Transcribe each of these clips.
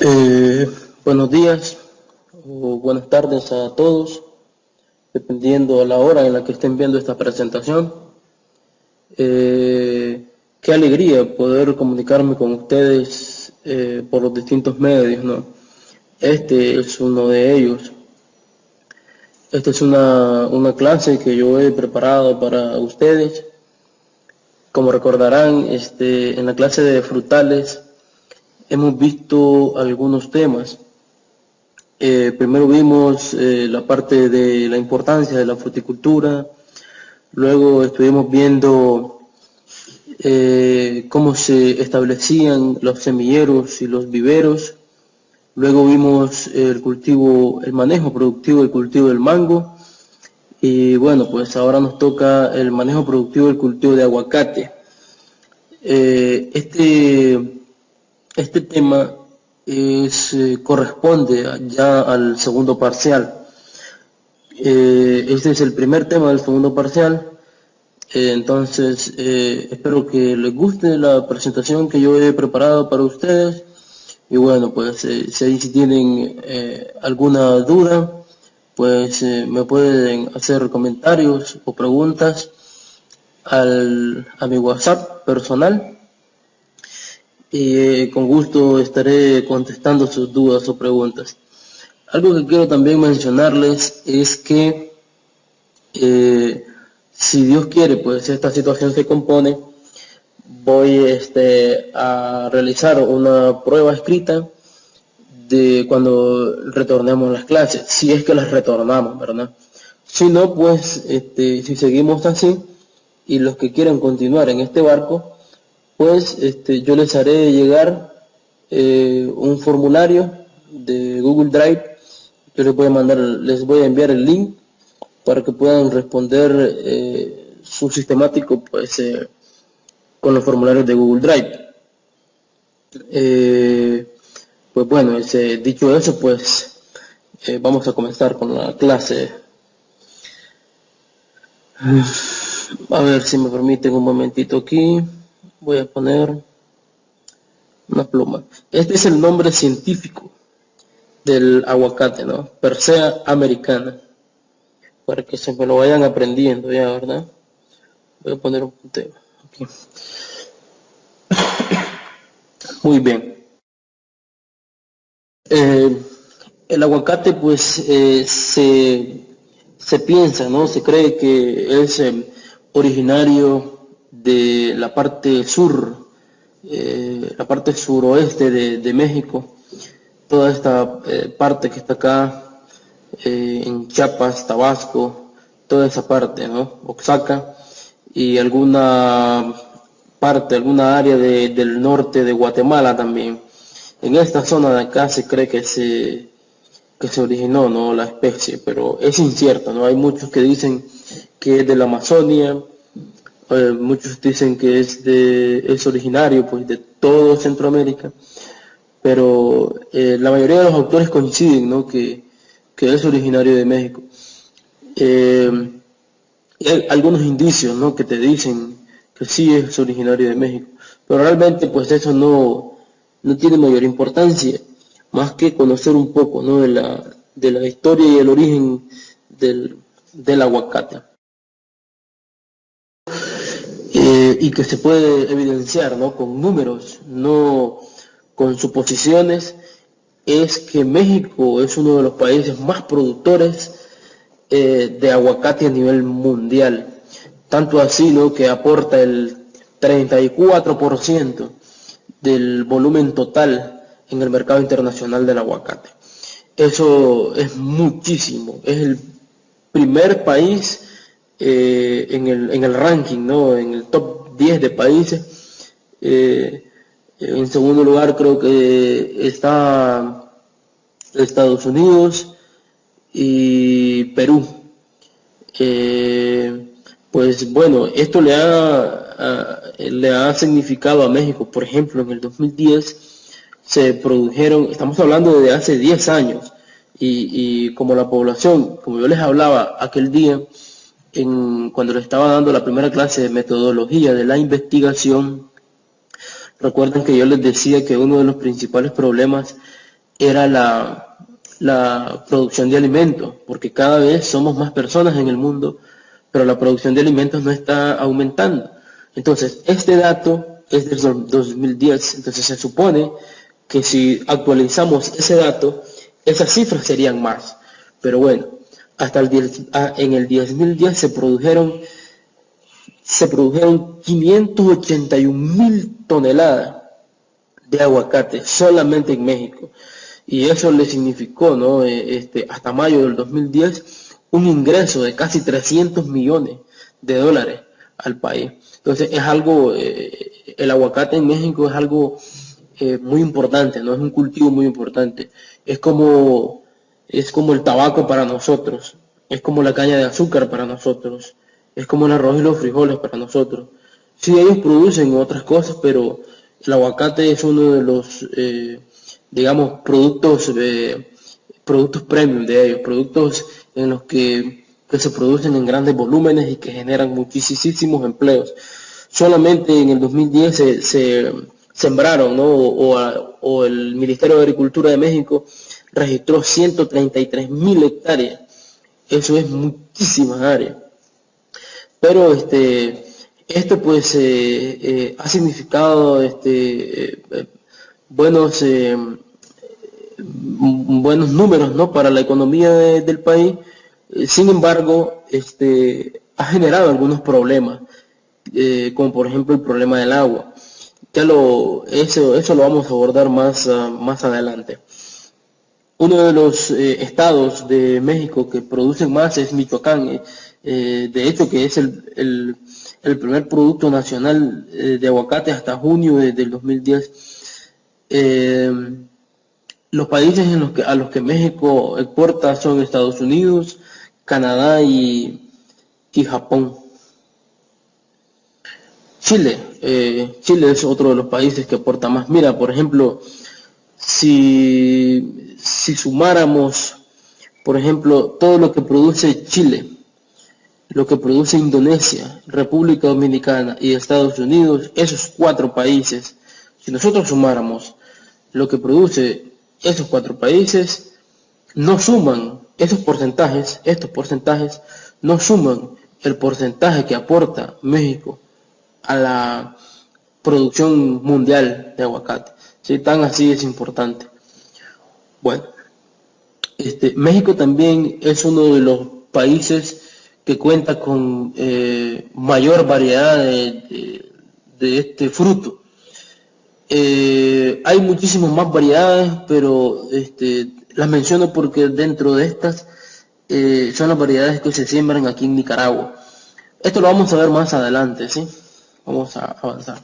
Eh, Buenos días o buenas tardes a todos, dependiendo a la hora en la que estén viendo esta presentación. Qué alegría poder comunicarme con ustedes por los distintos medios, ¿no? Este es uno de ellos. Esta es una clase que yo he preparado para ustedes. Como recordarán, en la clase de frutales hemos visto algunos temas. Primero vimos la parte de la importancia de la fruticultura, luego estuvimos viendo cómo se establecían los semilleros y los viveros, luego vimos el manejo productivo del cultivo del mango, y bueno, pues ahora nos toca el manejo productivo del cultivo de aguacate. Eh, este, este tema corresponde ya al segundo parcial. Este es el primer tema del segundo parcial. Entonces, espero que les guste la presentación que yo he preparado para ustedes. Y bueno, pues si tienen alguna duda, pues me pueden hacer comentarios o preguntas a mi WhatsApp personal. Y con gusto estaré contestando sus dudas o preguntas. Algo que quiero también mencionarles es que si Dios quiere, pues esta situación se compone, voy a realizar una prueba escrita de cuando retornemos las clases, si es que las retornamos, ¿verdad? Si no, pues si seguimos así y los que quieran continuar en este barco, pues yo les haré llegar un formulario de Google Drive. Yo les voy a enviar el link para que puedan responder su sistemático pues con los formularios de Google Drive. Pues bueno, dicho eso, pues vamos a comenzar con la clase. A ver si me permiten un momentito aquí. Voy a poner una pluma. Este es el nombre científico del aguacate, ¿no? Persea americana. Para que se me lo vayan aprendiendo ya, ¿verdad? Voy a poner un puntero aquí. Muy bien. El aguacate, pues, se piensa, ¿no? Se cree que es originario de la parte sur, la parte suroeste de México. Toda esta parte que está acá, en Chiapas, Tabasco, toda esa parte, ¿no? Oaxaca y alguna área del norte de Guatemala también. En esta zona de acá se cree que se originó, ¿no?, la especie, pero es incierto, ¿no? Hay muchos que dicen que es de la Amazonia, muchos dicen que es originario pues de todo Centroamérica, pero la mayoría de los autores coinciden, ¿no?, que es originario de México. Y hay algunos indicios, ¿no?, que te dicen que sí es originario de México, pero realmente pues eso no tiene mayor importancia, más que conocer un poco, ¿no?, de la historia y el origen del aguacate. Y que se puede evidenciar, ¿no?, con números, no con suposiciones, es que México es uno de los países más productores de aguacate a nivel mundial. Tanto así, ¿no?, que aporta el 34% del volumen total en el mercado internacional del aguacate. Eso es muchísimo. Es el primer país en el ranking, ¿no?, en el top 10 de países. En segundo lugar creo que está Estados Unidos y Perú. Pues bueno, esto le ha significado a México, por ejemplo, en el 2010 se produjeron, estamos hablando de hace 10 años, y como la población, como yo les hablaba aquel día, cuando les estaba dando la primera clase de metodología de la investigación, recuerden que yo les decía que uno de los principales problemas era la producción de alimentos, porque cada vez somos más personas en el mundo, pero la producción de alimentos no está aumentando. Entonces, este dato es del 2010, entonces se supone que si actualizamos ese dato, esas cifras serían más. Pero bueno, en el 2010 se produjeron 581.000 toneladas de aguacate solamente en México. Y eso le significó, ¿no? Hasta mayo del 2010, un ingreso de casi 300 millones de dólares al país. Entonces es algo, el aguacate en México es algo muy importante, ¿no? Es un cultivo muy importante. Es como, es como el tabaco para nosotros, es como la caña de azúcar para nosotros, es como el arroz y los frijoles para nosotros. Sí, ellos producen otras cosas, pero el aguacate es uno de los, digamos, productos premium de ellos, productos en los que se producen en grandes volúmenes y que generan muchísimos empleos. Solamente en el 2010 se sembraron, ¿no? O el Ministerio de Agricultura de México registró 133.000 hectáreas. Eso es muchísimas áreas. Pero esto pues ha significado buenos, buenos números, ¿no? Para la economía del país. Sin embargo, ha generado algunos problemas, como por ejemplo el problema del agua. Eso lo vamos a abordar más adelante. Uno de los estados de México que producen más es Michoacán, de hecho que es el primer producto nacional de aguacate hasta junio del 2010. Eh, los países a los que México exporta son Estados Unidos, Canadá y Japón. Chile es otro de los países que aporta más. Mira, por ejemplo, si sumáramos, por ejemplo, todo lo que produce Chile, lo que produce Indonesia, República Dominicana y Estados Unidos, esos cuatro países, si nosotros sumáramos lo que produce esos cuatro países, no suman estos porcentajes no suman el porcentaje que aporta México a la producción mundial de aguacate. ¿Sí? Tan así es importante. Bueno, México también es uno de los países que cuenta con mayor variedad de este fruto. Hay muchísimas más variedades, pero las menciono porque dentro de estas son las variedades que se siembran aquí en Nicaragua. Esto lo vamos a ver más adelante, ¿sí? Vamos a avanzar.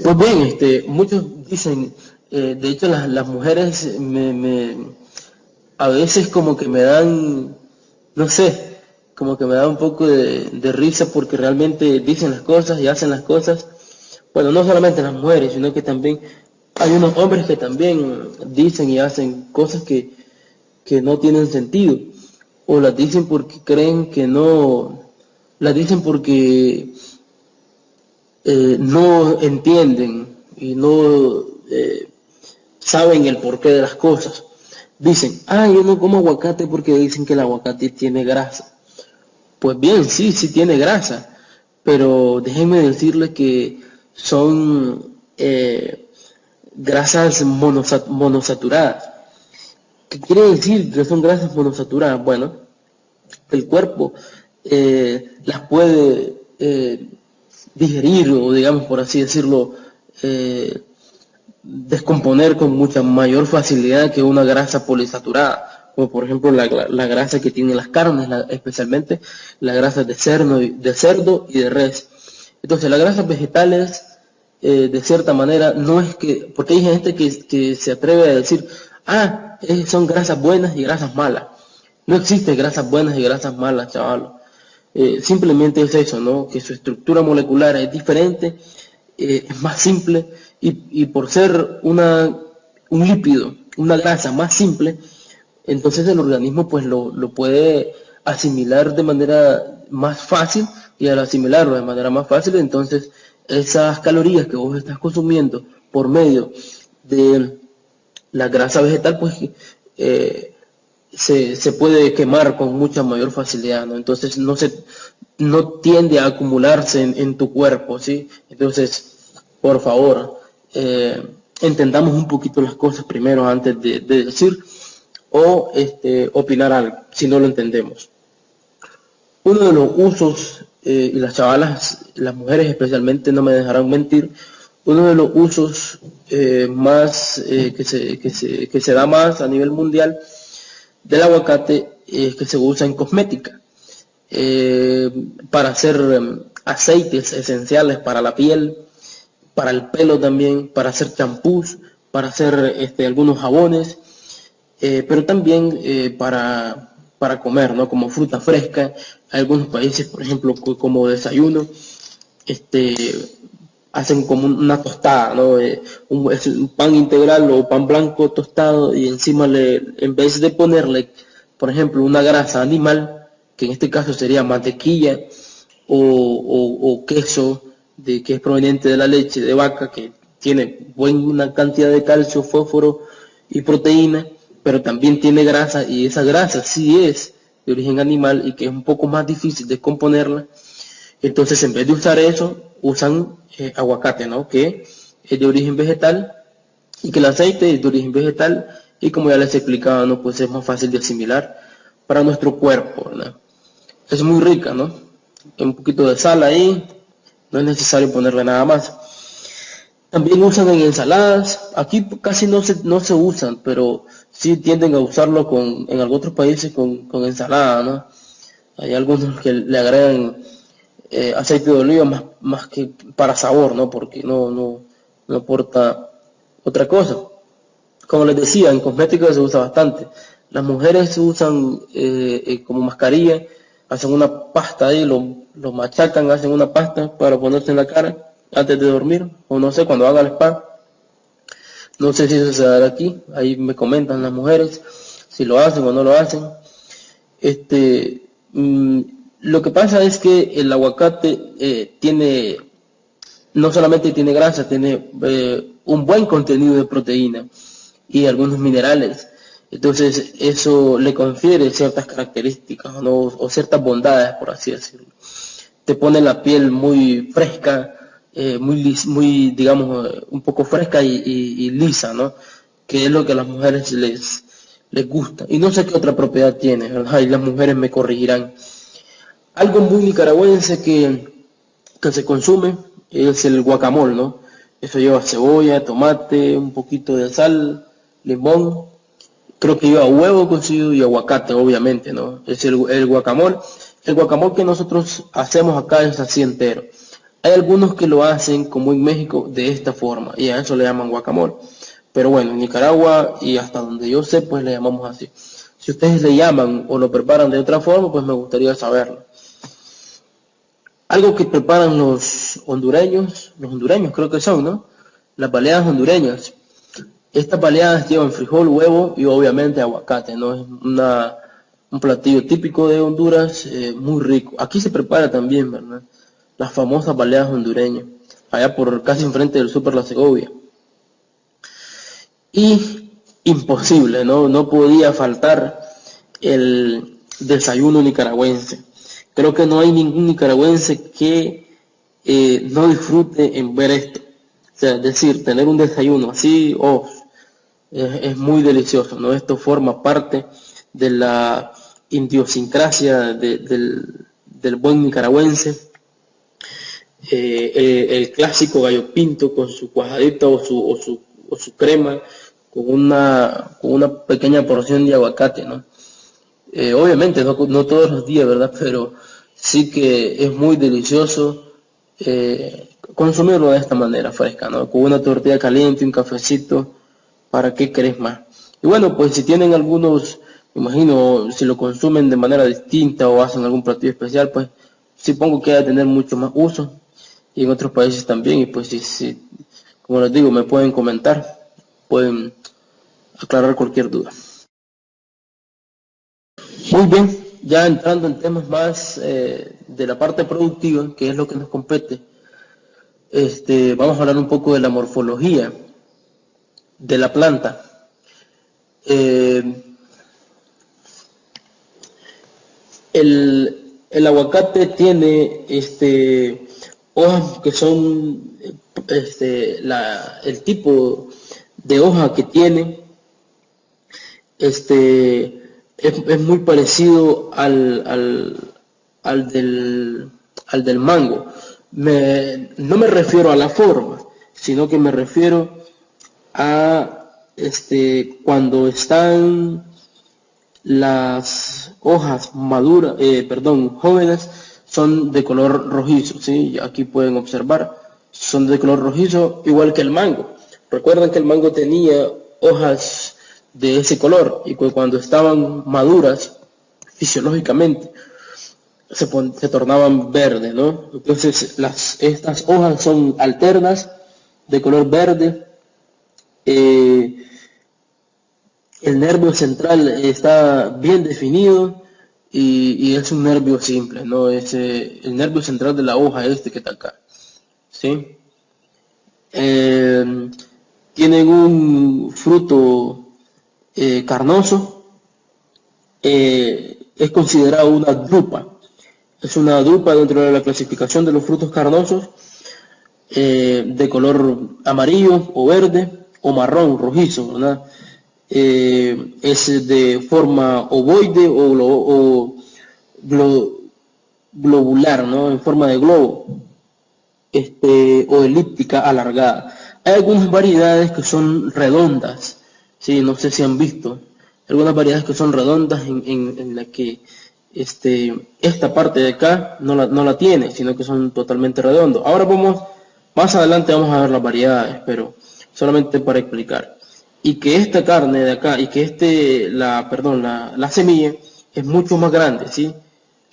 Pues bien, muchos dicen, de hecho las mujeres a veces como que me dan, no sé, como que me da un poco de risa porque realmente dicen las cosas y hacen las cosas. Bueno, no solamente las mujeres, sino que también hay unos hombres que también dicen y hacen cosas que no tienen sentido. O las dicen porque creen que no, las dicen porque no entienden y no saben el porqué de las cosas. Dicen, yo no como aguacate porque dicen que el aguacate tiene grasa. Pues bien, sí tiene grasa, pero déjenme decirles que son grasas monosaturadas. ¿Qué quiere decir que son grasas monosaturadas? Bueno, el cuerpo las puede digerir o, digamos, por así decirlo, descomponer con mucha mayor facilidad que una grasa polisaturada, como por ejemplo la grasa que tienen las carnes, especialmente las grasas de cerdo y de res. Entonces las grasas vegetales, de cierta manera, no es que, porque hay gente que se atreve a decir, son grasas buenas y grasas malas. No existe grasas buenas y grasas malas, chaval. Simplemente es eso, ¿no? Que su estructura molecular es diferente, es más simple y por ser un lípido, una grasa más simple, entonces el organismo pues lo puede asimilar de manera más fácil y al asimilarlo de manera más fácil, entonces esas calorías que vos estás consumiendo por medio de la grasa vegetal, pues se puede quemar con mucha mayor facilidad, ¿no? Entonces no tiende a acumularse en tu cuerpo, ¿sí? Entonces, por favor, entendamos un poquito las cosas primero antes de decir o opinar algo, si no lo entendemos. Uno de los usos, y las chavalas, las mujeres especialmente, no me dejarán mentir, uno de los usos más que se da más a nivel mundial del aguacate es que se usa en cosmética, para hacer aceites esenciales para la piel, para el pelo también, para hacer champús, para hacer algunos jabones, pero también para comer, ¿no? Como fruta fresca. Algunos países, por ejemplo, como desayuno, hacen como una tostada, ¿no? Es un pan integral o pan blanco tostado y encima en vez de ponerle, por ejemplo, una grasa animal, que en este caso sería mantequilla o queso que es proveniente de la leche de vaca, que tiene buena cantidad de calcio, fósforo y proteína, pero también tiene grasa, y esa grasa sí es de origen animal y que es un poco más difícil de descomponerla. Entonces, en vez de usar eso, usan aguacate, ¿no? Que es de origen vegetal y que el aceite es de origen vegetal y, como ya les explicaba, ¿no? Pues es más fácil de asimilar para nuestro cuerpo, ¿verdad? Es muy rica, ¿no? Un poquito de sal ahí, no es necesario ponerle nada más. También usan en ensaladas, aquí casi no se usan, pero sí tienden a usarlo en algunos otros países con ensalada, ¿no? Hay algunos que le agregan aceite de oliva más que para sabor, ¿no? Porque no aporta otra cosa. Como les decía, en cosméticos se usa bastante. Las mujeres usan como mascarilla, hacen una pasta ahí, lo machacan, hacen una pasta para ponerse en la cara antes de dormir, o no sé, cuando hagan el spa. No sé si eso se dará aquí, ahí me comentan las mujeres si lo hacen o no lo hacen. Mm, lo que pasa es que el aguacate no solamente tiene grasa, tiene un buen contenido de proteína y algunos minerales. Entonces eso le confiere ciertas características, ¿no? O ciertas bondades, por así decirlo. Te pone la piel muy fresca, muy, digamos, un poco fresca y lisa, ¿no? Que es lo que a las mujeres les gusta. Y no sé qué otra propiedad tiene, ¿verdad? Y las mujeres me corregirán. Algo muy nicaragüense que se consume es el guacamole, ¿no? Eso lleva cebolla, tomate, un poquito de sal, limón, creo que lleva huevo cocido y aguacate, obviamente, ¿no? Es el guacamole. El guacamole que nosotros hacemos acá es así entero. Hay algunos que lo hacen, como en México, de esta forma, y a eso le llaman guacamole. Pero bueno, en Nicaragua y hasta donde yo sé, pues le llamamos así. Si ustedes le llaman o lo preparan de otra forma, pues me gustaría saberlo. Algo que preparan los hondureños creo que son, ¿no? Las baleadas hondureñas. Estas baleadas llevan frijol, huevo y obviamente aguacate, ¿no? Es un platillo típico de Honduras, muy rico. Aquí se prepara también, ¿verdad? Las famosas baleadas hondureñas, allá por casi enfrente del Super La Segovia. Y imposible, ¿no? No podía faltar el desayuno nicaragüense. Creo que no hay ningún nicaragüense que no disfrute en ver esto. O sea, es decir, tener un desayuno así, es muy delicioso, ¿no? Esto forma parte de la idiosincrasia del buen nicaragüense. El clásico gallo pinto con su cuajadita o su crema, con una pequeña porción de aguacate, ¿no? Obviamente no todos los días, ¿verdad? Pero sí que es muy delicioso consumirlo de esta manera fresca, ¿no? Con una tortilla caliente, un cafecito, ¿para qué querés más? Y bueno, pues si tienen algunos, me imagino, si lo consumen de manera distinta o hacen algún platillo especial, pues supongo que va a tener mucho más uso, y en otros países también, y pues si, como les digo, me pueden comentar, pueden aclarar cualquier duda. Muy bien, ya entrando en temas más de la parte productiva, que es lo que nos compete, vamos a hablar un poco de la morfología de la planta. El aguacate tiene hojas que son el tipo de hoja que tiene es muy parecido al del mango. No me refiero a la forma, sino que me refiero a cuando están las hojas maduras, jóvenes, son de color rojizo, ¿sí? Aquí pueden observar, son de color rojizo, igual que el mango. Recuerden que el mango tenía hojas de ese color y que cuando estaban maduras, fisiológicamente, se tornaban verdes, ¿no? Entonces, estas hojas son alternas, de color verde. El nervio central está bien definido y es un nervio simple, ¿no? Es el nervio central de la hoja que está acá, ¿sí? Tienen un fruto carnoso, es considerado una drupa. Es una drupa dentro de la clasificación de los frutos carnosos, de color amarillo o verde o marrón, rojizo, ¿verdad? Es de forma ovoide o globular, ¿no? En forma de globo, o elíptica alargada. Hay algunas variedades que son redondas, ¿sí? No sé si han visto. Algunas variedades que son redondas en la que esta parte de acá no la tiene, sino que son totalmente redondos. Ahora más adelante vamos a ver las variedades, pero solamente para explicar. Y que esta carne de acá, y que la semilla es mucho más grande, ¿sí?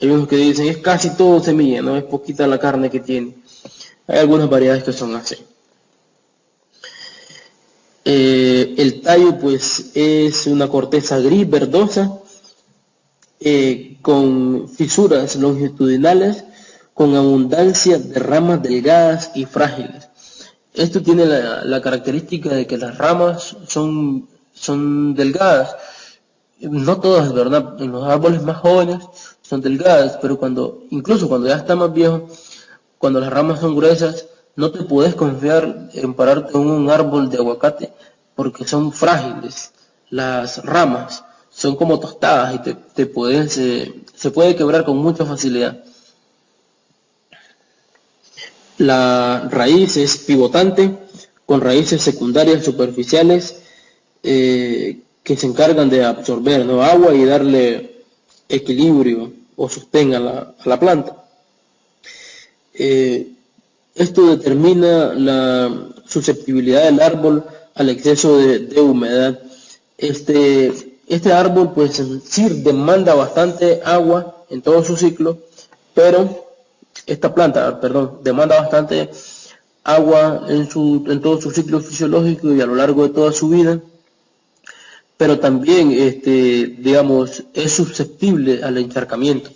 Hay unos que dicen es casi todo semilla, no es poquita la carne que tiene. Hay algunas variedades que son así. El tallo pues es una corteza gris verdosa, con fisuras longitudinales, con abundancia de ramas delgadas y frágiles. Esto tiene la característica de que las ramas son delgadas. No todas, ¿verdad? En los árboles más jóvenes son delgadas, pero incluso cuando ya está más viejo, cuando las ramas son gruesas, no te puedes confiar en pararte en un árbol de aguacate porque son frágiles. Las ramas son como tostadas y se puede quebrar con mucha facilidad. La raíz es pivotante, con raíces secundarias superficiales que se encargan de absorber, ¿no?, agua y darle equilibrio o sostén a la planta. Esto determina la susceptibilidad del árbol al exceso de humedad. Este árbol pues sí demanda bastante agua en todo su ciclo, pero esta planta, demanda bastante agua en todo su ciclo fisiológico y a lo largo de toda su vida, pero también, digamos, es susceptible al encharcamiento,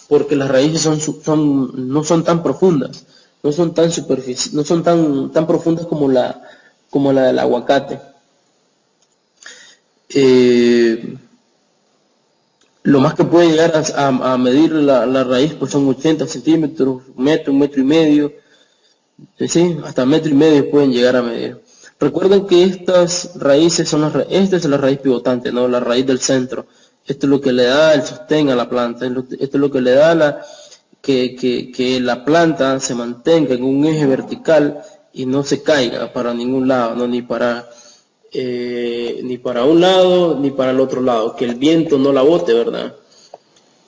porque las raíces no son tan profundas, no son tan profundas como la del aguacate. Lo más que puede llegar a medir la raíz pues son 80 centímetros, un metro y medio, ¿sí? Hasta 1,5 metros pueden llegar a medir. Recuerden que estas raíces esta es la raíz pivotante, ¿no? La raíz del centro. Esto es lo que le da el sostén a la planta, esto es lo que le da que la planta se mantenga en un eje vertical y no se caiga para ningún lado, ¿no? Ni para un lado ni para el otro lado, que el viento no la bote, ¿verdad?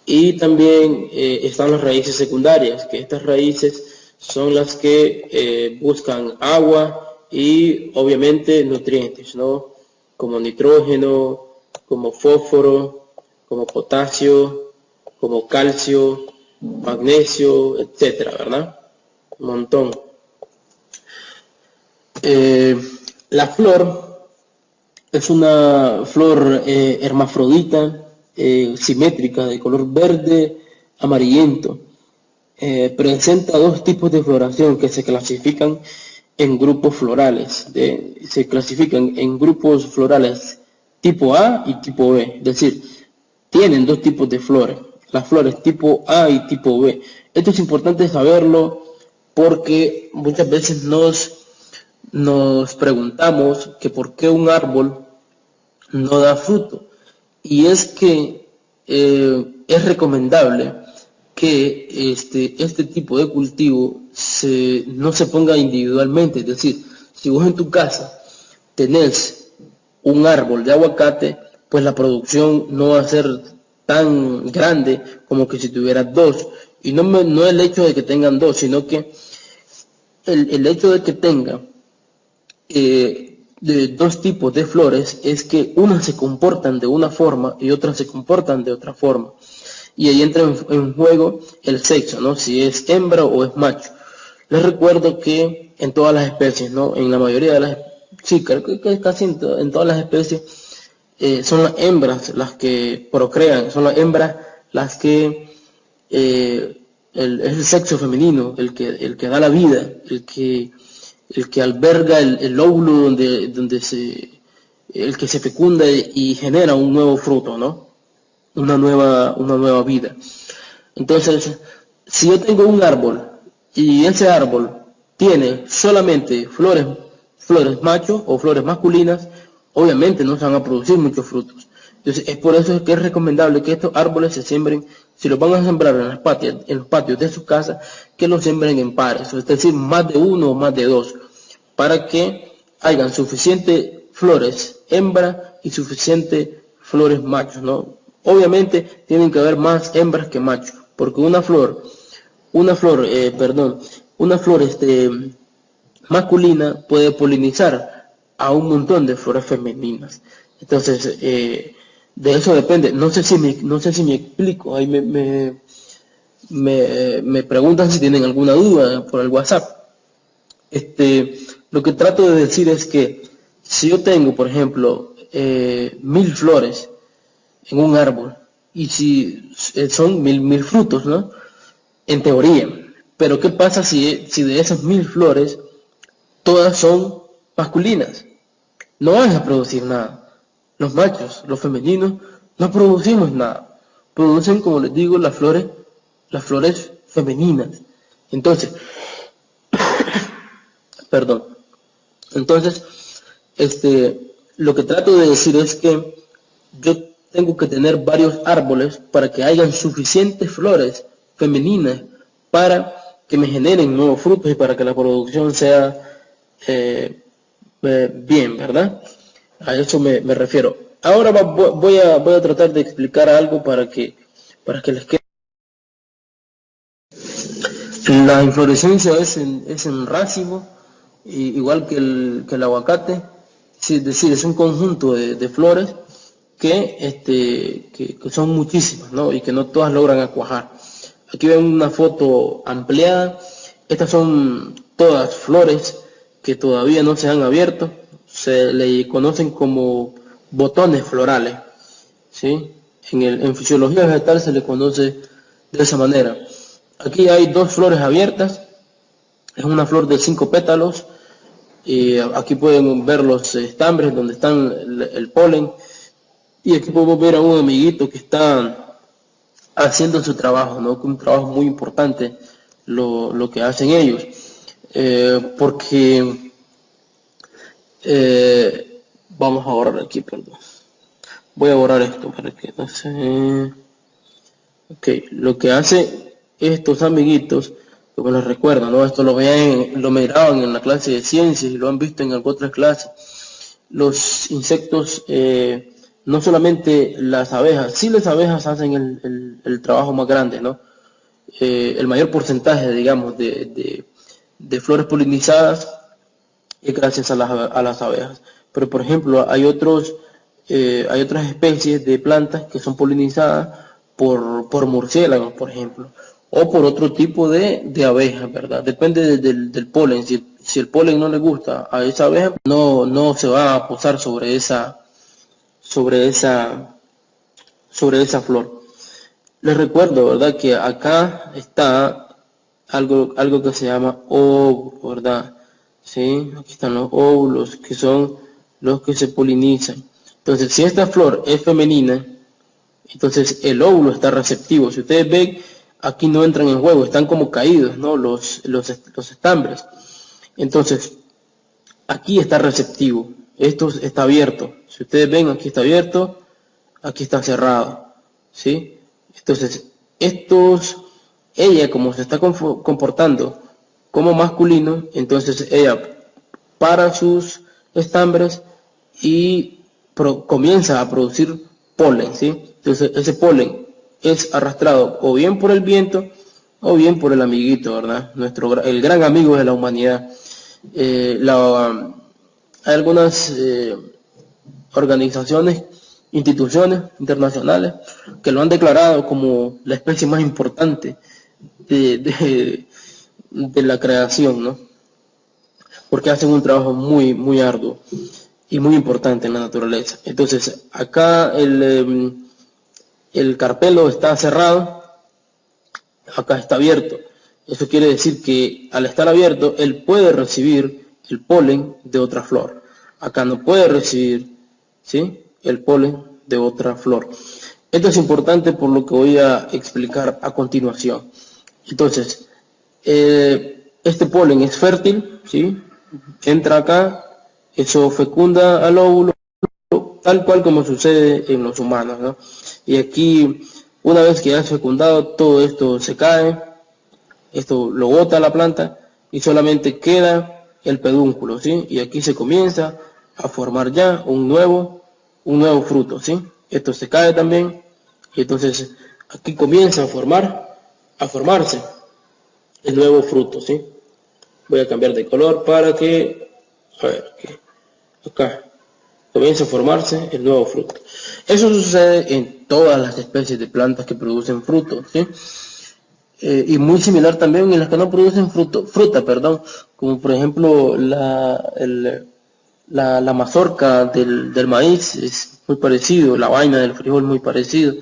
Y también están las raíces secundarias, que estas raíces son las que buscan agua y obviamente nutrientes, ¿no? Como nitrógeno, como fósforo, como potasio, como calcio, magnesio, etcétera, ¿verdad? Un montón. La flor es una flor hermafrodita, simétrica, de color verde amarillento. Presenta dos tipos de floración que se clasifican en grupos florales, se clasifican en grupos florales tipo A y tipo B, es decir, tienen dos tipos de flores, las flores tipo A y tipo B. Esto es importante saberlo porque muchas veces nos preguntamos que por qué un árbol no da fruto. Y es que es recomendable que este tipo de cultivo no se ponga individualmente. Es decir, si vos en tu casa tenés un árbol de aguacate, pues la producción no va a ser tan grande como que si tuvieras dos. Y no el hecho de que tengan dos, sino que el hecho de que tengan de dos tipos de flores es que unas se comportan de una forma y otras se comportan de otra forma. Y ahí entra en juego el sexo, ¿no? Si es hembra o es macho. Les recuerdo que en todas las especies, ¿no? En la mayoría de las, sí, creo que casi en todas las especies, son las hembras las que procrean, son las hembras las que es el sexo femenino, el que da la vida, el que alberga el óvulo el que se fecunda y genera un nuevo fruto, ¿no? Una nueva vida. Entonces, si yo tengo un árbol y ese árbol tiene solamente flores machos o flores masculinas, obviamente no se van a producir muchos frutos. Entonces, es por eso que es recomendable que estos árboles se siembren, si los van a sembrar en los patios de sus casas, que los siembren en pares, es decir, más de uno o más de dos, para que hayan suficientes flores hembra y suficientes flores machos, ¿no? Obviamente tienen que haber más hembras que machos, porque una flor masculina puede polinizar a un montón de flores femeninas. Entonces, de eso depende. No sé si me explico. Ahí me preguntan si tienen alguna duda por el WhatsApp. Lo que trato de decir es que si yo tengo, por ejemplo, 1000 flores en un árbol, y si son mil frutos, ¿no? En teoría. Pero ¿qué pasa si de esas 1000 flores todas son masculinas? No van a producir nada. Los machos, los femeninos, no producimos nada. Producen, como les digo, las flores femeninas. Entonces, perdón. Entonces, lo que trato de decir es que yo tengo que tener varios árboles para que hayan suficientes flores femeninas para que me generen nuevos frutos y para que la producción sea bien, ¿verdad? A eso me refiero. Ahora voy a tratar de explicar algo para que les quede. La inflorescencia es en racimo, igual que el aguacate, es decir, es un conjunto de flores que son muchísimas, ¿no? Y que no todas logran cuajar. Aquí ven una foto ampliada. Estas son todas flores que todavía no se han abierto. Se le conocen como botones florales, ¿sí? En fisiología vegetal se le conoce de esa manera. Aquí hay dos flores abiertas. Es una flor de 5 pétalos. Y aquí pueden ver los estambres donde están el polen. Y aquí podemos ver a un amiguito que está haciendo su trabajo, ¿no? Un trabajo muy importante lo que hacen ellos. Porque vamos a borrar aquí, perdón. Voy a borrar esto para que no se... Ok, lo que hace estos amiguitos, como les recuerdo, ¿no? Esto lo miraban en la clase de ciencias y lo han visto en otras clases. Los insectos, no solamente las abejas, sí las abejas hacen el trabajo más grande, ¿no? El mayor porcentaje, digamos, de flores polinizadas es gracias a las abejas. Pero, por ejemplo, hay otras especies de plantas que son polinizadas por murciélagos, por ejemplo, o por otro tipo de abejas, ¿verdad? Depende del polen. Si el polen no le gusta a esa abeja, no se va a posar sobre esa flor. Les recuerdo, ¿verdad?, que acá está algo que se llama óvulo, ¿verdad? ¿sí? Aquí están los óvulos, que son los que se polinizan. Entonces, si esta flor es femenina, entonces el óvulo está receptivo. Si ustedes ven, aquí no entran en juego, están como caídos, ¿no? Los estambres. Entonces, aquí está receptivo, esto está abierto. Si ustedes ven, aquí está abierto, aquí está cerrado, ¿sí? Entonces, ella como se está comportando como masculino, entonces ella para sus estambres y comienza a producir polen, ¿sí? Entonces, ese polen es arrastrado o bien por el viento o bien por el amiguito, ¿verdad? El gran amigo de la humanidad. Hay algunas organizaciones, instituciones internacionales que lo han declarado como la especie más importante de la creación, ¿no? Porque hacen un trabajo muy arduo y muy importante en la naturaleza. Entonces, acá el carpelo está cerrado, acá está abierto. Eso quiere decir que al estar abierto, él puede recibir el polen de otra flor. Acá no puede recibir, ¿sí?, el polen de otra flor. Esto es importante por lo que voy a explicar a continuación. Entonces, este polen es fértil, ¿sí? Entra acá, eso fecunda al óvulo, tal cual como sucede en los humanos, ¿no? Y aquí, una vez que ya es fecundado, todo esto se cae, esto lo bota la planta y solamente queda el pedúnculo, ¿sí? Y aquí se comienza a formar ya un nuevo fruto, ¿sí? Esto se cae también y entonces aquí comienza a formarse el nuevo fruto, ¿sí? Voy a cambiar de color para que, a ver, acá comienza a formarse el nuevo fruto. Eso sucede en todas las especies de plantas que producen frutos, ¿sí? Y muy similar también en las que no producen fruta, como por ejemplo la mazorca del maíz es muy parecido, la vaina del frijol muy parecido,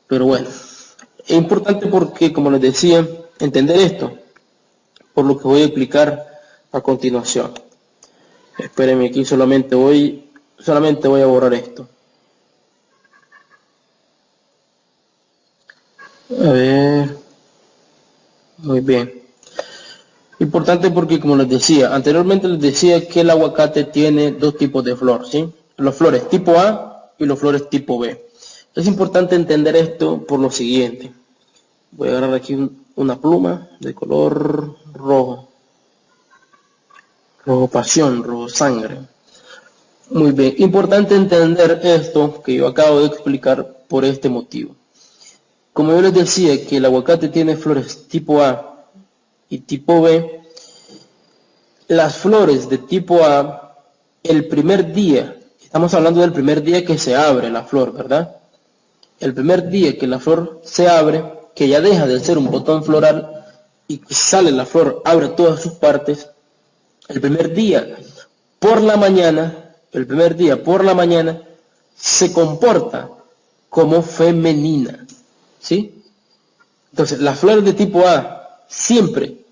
pero bueno, es importante porque, como les decía, entender esto, por lo que voy a explicar a continuación. Espérenme aquí, solamente voy a borrar esto. A ver, muy bien. Importante porque, como les decía, anteriormente les decía que el aguacate tiene dos tipos de flor, ¿sí? Los flores tipo A y los flores tipo B. Es importante entender esto por lo siguiente. Voy a agarrar aquí una pluma de color rojo. Rojo pasión, rojo sangre. Muy bien, importante entender esto que yo acabo de explicar por este motivo. Como yo les decía que el aguacate tiene flores tipo A y tipo B, las flores de tipo A, el primer día, estamos hablando del primer día que se abre la flor, ¿verdad? El primer día que la flor se abre, que ya deja de ser un botón floral y que sale la flor, abre todas sus partes, el primer día por la mañana, se comporta como femenina, ¿sí? Entonces, las flores de tipo A siempre,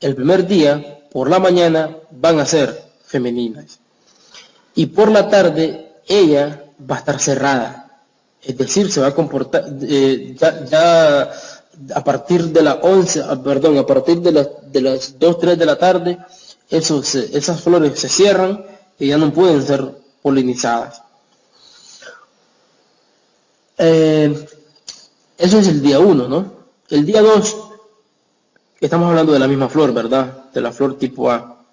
el primer día, por la mañana, van a ser femeninas. Y por la tarde, ella va a estar cerrada. Es decir, se va a comportar, ya a partir de las 11, perdón, a partir de las 2, 3 de la tarde, esas flores se cierran y ya no pueden ser polinizadas. Eso es el día 1, ¿no? El día 2, estamos hablando de la misma flor, ¿verdad? De la flor tipo A.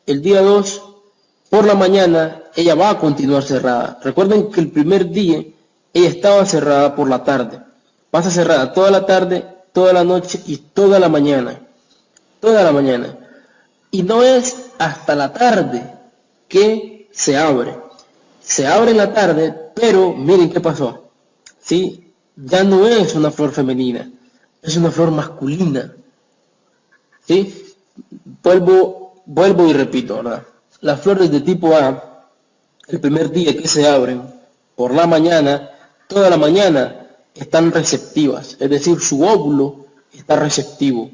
El día 2, por la mañana, ella va a continuar cerrada. Recuerden que el primer día, ella estaba cerrada por la tarde. Va a estar cerrada toda la tarde, toda la noche y toda la mañana. Toda la mañana. Y no es hasta la tarde que se abre. Se abre en la tarde, pero miren qué pasó. ¿Sí? Ya no es una flor femenina, es una flor masculina. ¿Sí? Vuelvo y repito, ¿verdad? Las flores de tipo A, el primer día que se abren, por la mañana, toda la mañana, están receptivas, es decir, su óvulo está receptivo.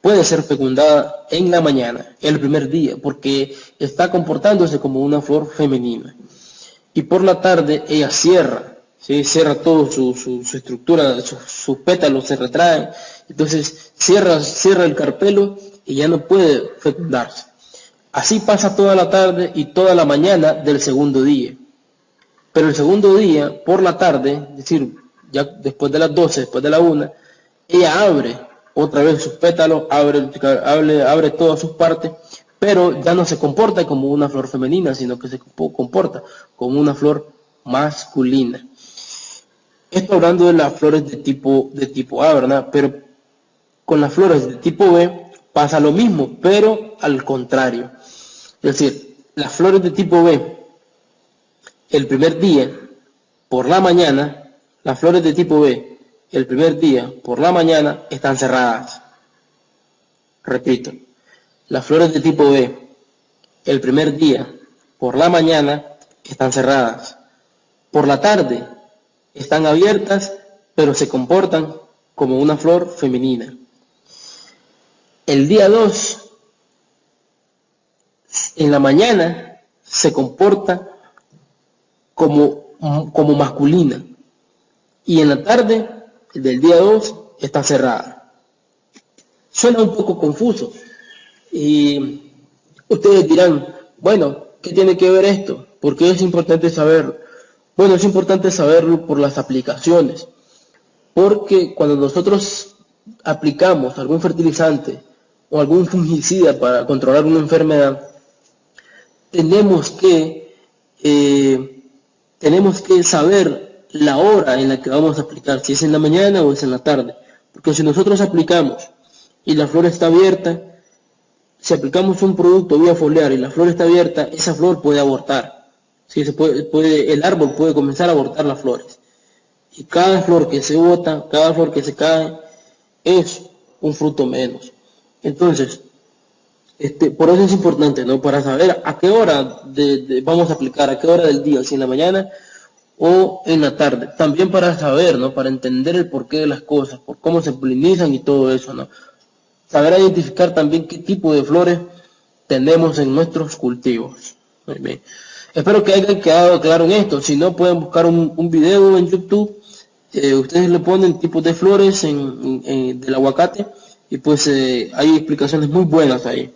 puede ser fecundada en la mañana, el primer día, porque está comportándose como una flor femenina. Y por la tarde ella cierra, ¿sí? Cierra todo su estructura, sus pétalos se retraen, entonces cierra el carpelo y ya no puede fecundarse. Así pasa toda la tarde y toda la mañana del segundo día. Pero el segundo día, por la tarde, es decir, ya después de las 12, después de la 1, ella abre otra vez sus pétalos, abre todas sus partes, pero ya no se comporta como una flor femenina, sino que se comporta como una flor masculina. Esto hablando de las flores de tipo A, ¿verdad? Pero con las flores de tipo B pasa lo mismo, pero al contrario. Es decir, las flores de tipo B, el primer día, por la mañana, las flores de tipo B, el primer día, por la mañana, están cerradas. Repito, las flores de tipo B, el primer día, por la mañana, están cerradas. Por la tarde, están abiertas, pero se comportan como una flor femenina. El día 2, en la mañana, se comporta como masculina. Y en la tarde del día 2 está cerrada. Suena un poco confuso. Y ustedes dirán, bueno, ¿qué tiene que ver esto? ¿Por qué es importante saberlo? Bueno, es importante saberlo por las aplicaciones. Porque cuando nosotros aplicamos algún fertilizante o algún fungicida para controlar una enfermedad, tenemos que saber la hora en la que vamos a aplicar, si es en la mañana o es en la tarde. Porque si nosotros aplicamos y la flor está abierta, si aplicamos un producto vía foliar y la flor está abierta, esa flor puede abortar. ¿Sí? El árbol puede comenzar a abortar las flores. Y cada flor que se bota, cada flor que se cae, es un fruto menos. Entonces, por eso es importante, ¿no? Para saber a qué hora vamos a aplicar, a qué hora del día, si en la mañana o en la tarde. También para saber, ¿no? Para entender el porqué de las cosas, por cómo se polinizan y todo eso, ¿no? Saber identificar también qué tipo de flores tenemos en nuestros cultivos. Muy bien. Espero que hayan quedado claro en esto. Si no, pueden buscar un video en YouTube. Ustedes le ponen tipos de flores del aguacate y pues hay explicaciones muy buenas ahí.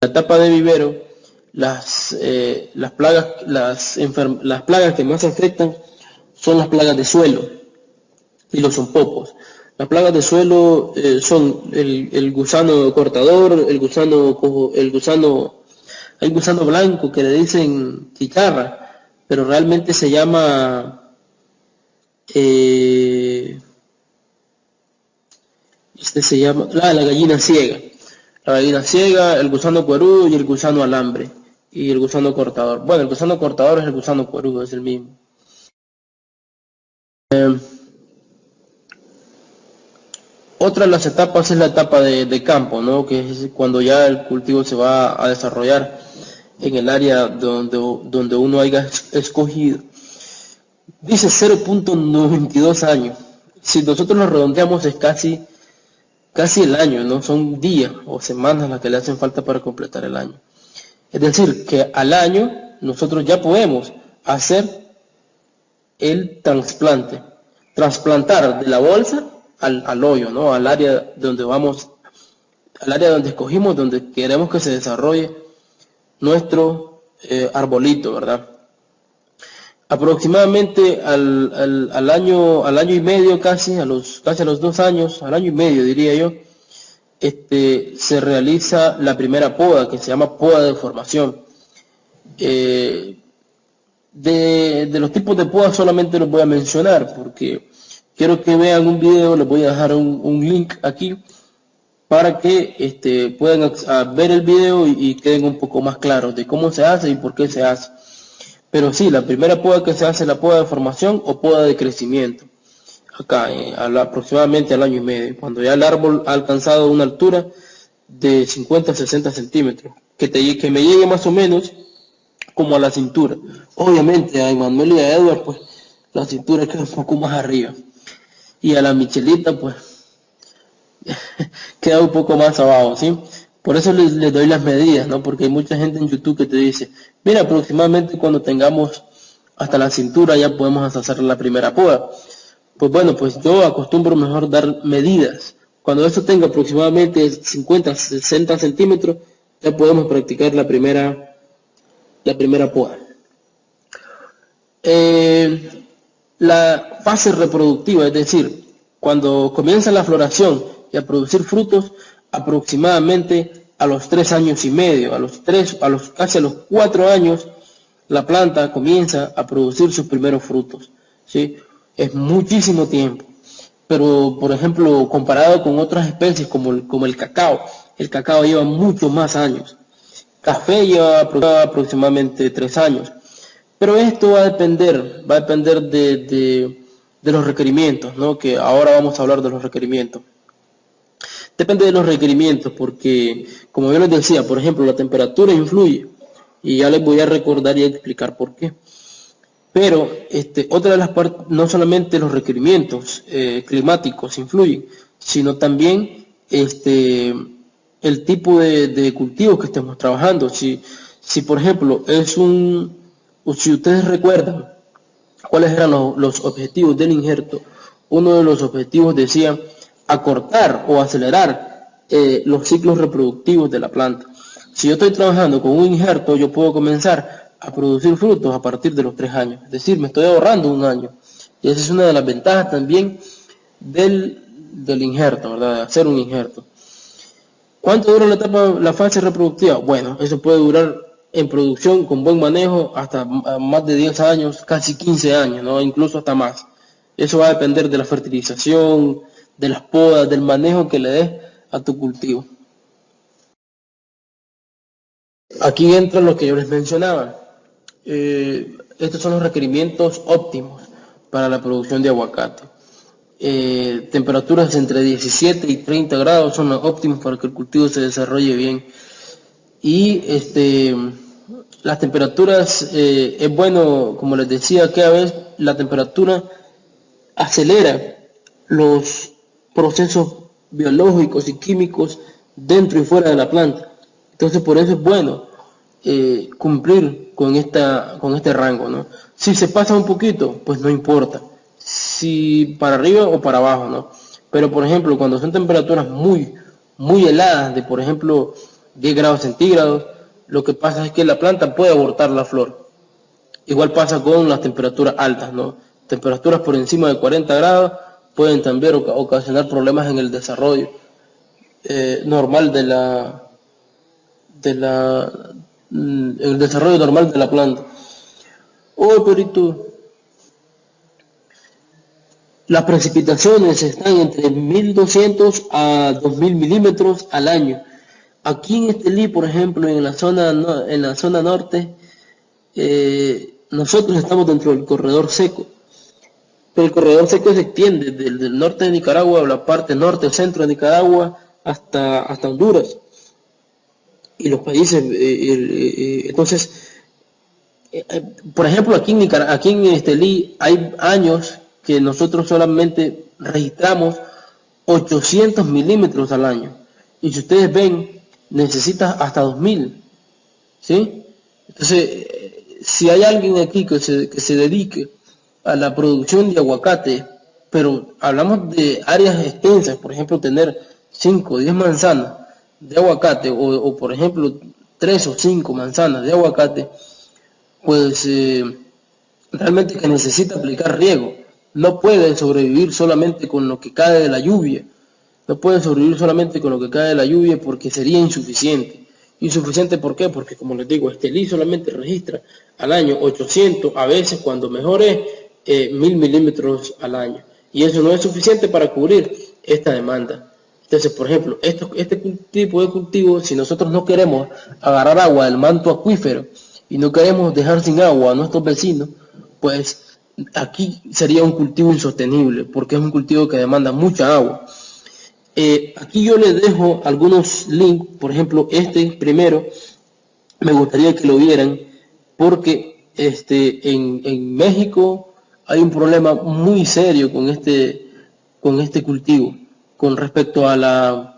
La etapa de vivero, las plagas que más afectan son las plagas de suelo y los zompopos. Las plagas de suelo son el gusano cortador, hay gusano blanco que le dicen chicharra, pero realmente se llama la gallina ciega. La gallina ciega, el gusano cuerudo y el gusano alambre. Y el gusano cortador. Bueno, el gusano cortador es el gusano cuerudo, es el mismo. Otra de las etapas es la etapa de campo, ¿no? Que es cuando ya el cultivo se va a desarrollar en el área donde uno haya escogido. Dice 0.92 años. Si nosotros lo redondeamos es casi el año, ¿no? Son días o semanas las que le hacen falta para completar el año. Es decir, que al año nosotros ya podemos hacer el trasplante. Trasplantar de la bolsa al hoyo, ¿no? Al área donde vamos, al área donde escogimos, donde queremos que se desarrolle nuestro arbolito, ¿verdad? Aproximadamente al año y medio, casi a los 2 años, al año y medio diría yo, se realiza la primera poda, que se llama poda de formación. De los tipos de poda solamente los voy a mencionar, porque quiero que vean un video, les voy a dejar un link aquí, para que puedan ver el video y queden un poco más claros de cómo se hace y por qué se hace. Pero sí, la primera poda que se hace es la poda de formación o poda de crecimiento. Acá, aproximadamente al año y medio, cuando ya el árbol ha alcanzado una altura de 50 a 60 centímetros, que me llegue más o menos como a la cintura. Obviamente a Emanuel y a Edward, pues la cintura queda un poco más arriba. Y a la Michelita, pues queda un poco más abajo, ¿sí? Por eso les doy las medidas, ¿no? Porque hay mucha gente en YouTube que te dice, mira, aproximadamente cuando tengamos hasta la cintura ya podemos hacer la primera poda. Pues bueno, pues yo acostumbro mejor dar medidas. Cuando esto tenga aproximadamente 50, 60 centímetros, ya podemos practicar la primera poda. La fase reproductiva, es decir, cuando comienza la floración y a producir frutos, aproximadamente a los 3 años y medio, casi a los 4 años, la planta comienza a producir sus primeros frutos, ¿sí? Es muchísimo tiempo. Pero, por ejemplo, comparado con otras especies como el cacao lleva muchos más años. Café lleva aproximadamente 3 años. Pero esto va a depender de los requerimientos, ¿no? Que ahora vamos a hablar de los requerimientos. Depende de los requerimientos porque, como yo les decía, por ejemplo, la temperatura influye. Y ya les voy a recordar y a explicar por qué. Pero otra de las partes, no solamente los requerimientos climáticos influyen, sino también el tipo de cultivo que estemos trabajando. Si por ejemplo si ustedes recuerdan cuáles eran los objetivos del injerto, uno de los objetivos decía acortar o acelerar los ciclos reproductivos de la planta. Si yo estoy trabajando con un injerto, yo puedo comenzar a producir frutos a partir de los 3 años. Es decir, me estoy ahorrando un año. Y esa es una de las ventajas también del injerto, ¿verdad? De hacer un injerto. ¿Cuánto dura la fase reproductiva? Bueno, eso puede durar en producción con buen manejo hasta más de 10 años, casi 15 años, ¿no? Incluso hasta más. Eso va a depender de la fertilización, de las podas, del manejo que le des a tu cultivo. Aquí entra lo que yo les mencionaba. Estos son los requerimientos óptimos para la producción de aguacate. Temperaturas entre 17 y 30 grados son los óptimos para que el cultivo se desarrolle bien. Y las temperaturas, es bueno, como les decía, que a veces la temperatura acelera los procesos biológicos y químicos dentro y fuera de la planta. Entonces por eso es bueno cumplir con este rango, ¿no? Si se pasa un poquito, pues no importa. Si para arriba o para abajo, ¿no? Pero por ejemplo, cuando son temperaturas muy heladas, de por ejemplo 10 grados centígrados, lo que pasa es que la planta puede abortar la flor. Igual pasa con las temperaturas altas, ¿no? Temperaturas por encima de 40 grados pueden también ocasionar problemas en el desarrollo normal el desarrollo normal de la planta. Oh, perito, las precipitaciones están entre 1200 a 2000 milímetros al año. Aquí en Estelí, por ejemplo, en la zona norte, nosotros estamos dentro del corredor seco. Pero el corredor seco se extiende desde el norte de Nicaragua, o la parte norte, centro de Nicaragua, hasta Honduras. Y los países, entonces, por ejemplo, aquí en Estelí hay años que nosotros solamente registramos 800 milímetros al año. Y si ustedes ven, necesita hasta 2000. ¿Sí? Entonces, si hay alguien aquí que se dedique a la producción de aguacate, pero hablamos de áreas extensas, por ejemplo, tener 5 o 10 manzanas de aguacate, o por ejemplo, 3 o 5 manzanas de aguacate, pues realmente que necesita aplicar riego. No puede sobrevivir solamente con lo que cae de la lluvia. No puede sobrevivir solamente con lo que cae de la lluvia porque sería insuficiente. ¿Insuficiente por qué? Porque, como les digo, Estelí solamente registra al año 800, a veces cuando mejor es 1000 milímetros al año. Y eso no es suficiente para cubrir esta demanda. Entonces, por ejemplo, este tipo de cultivo, si nosotros no queremos agarrar agua del manto acuífero y no queremos dejar sin agua a nuestros vecinos, pues aquí sería un cultivo insostenible, porque es un cultivo que demanda mucha agua. Aquí yo les dejo algunos links, por ejemplo, este primero, me gustaría que lo vieran, porque en México hay un problema muy serio con este cultivo, con respecto a la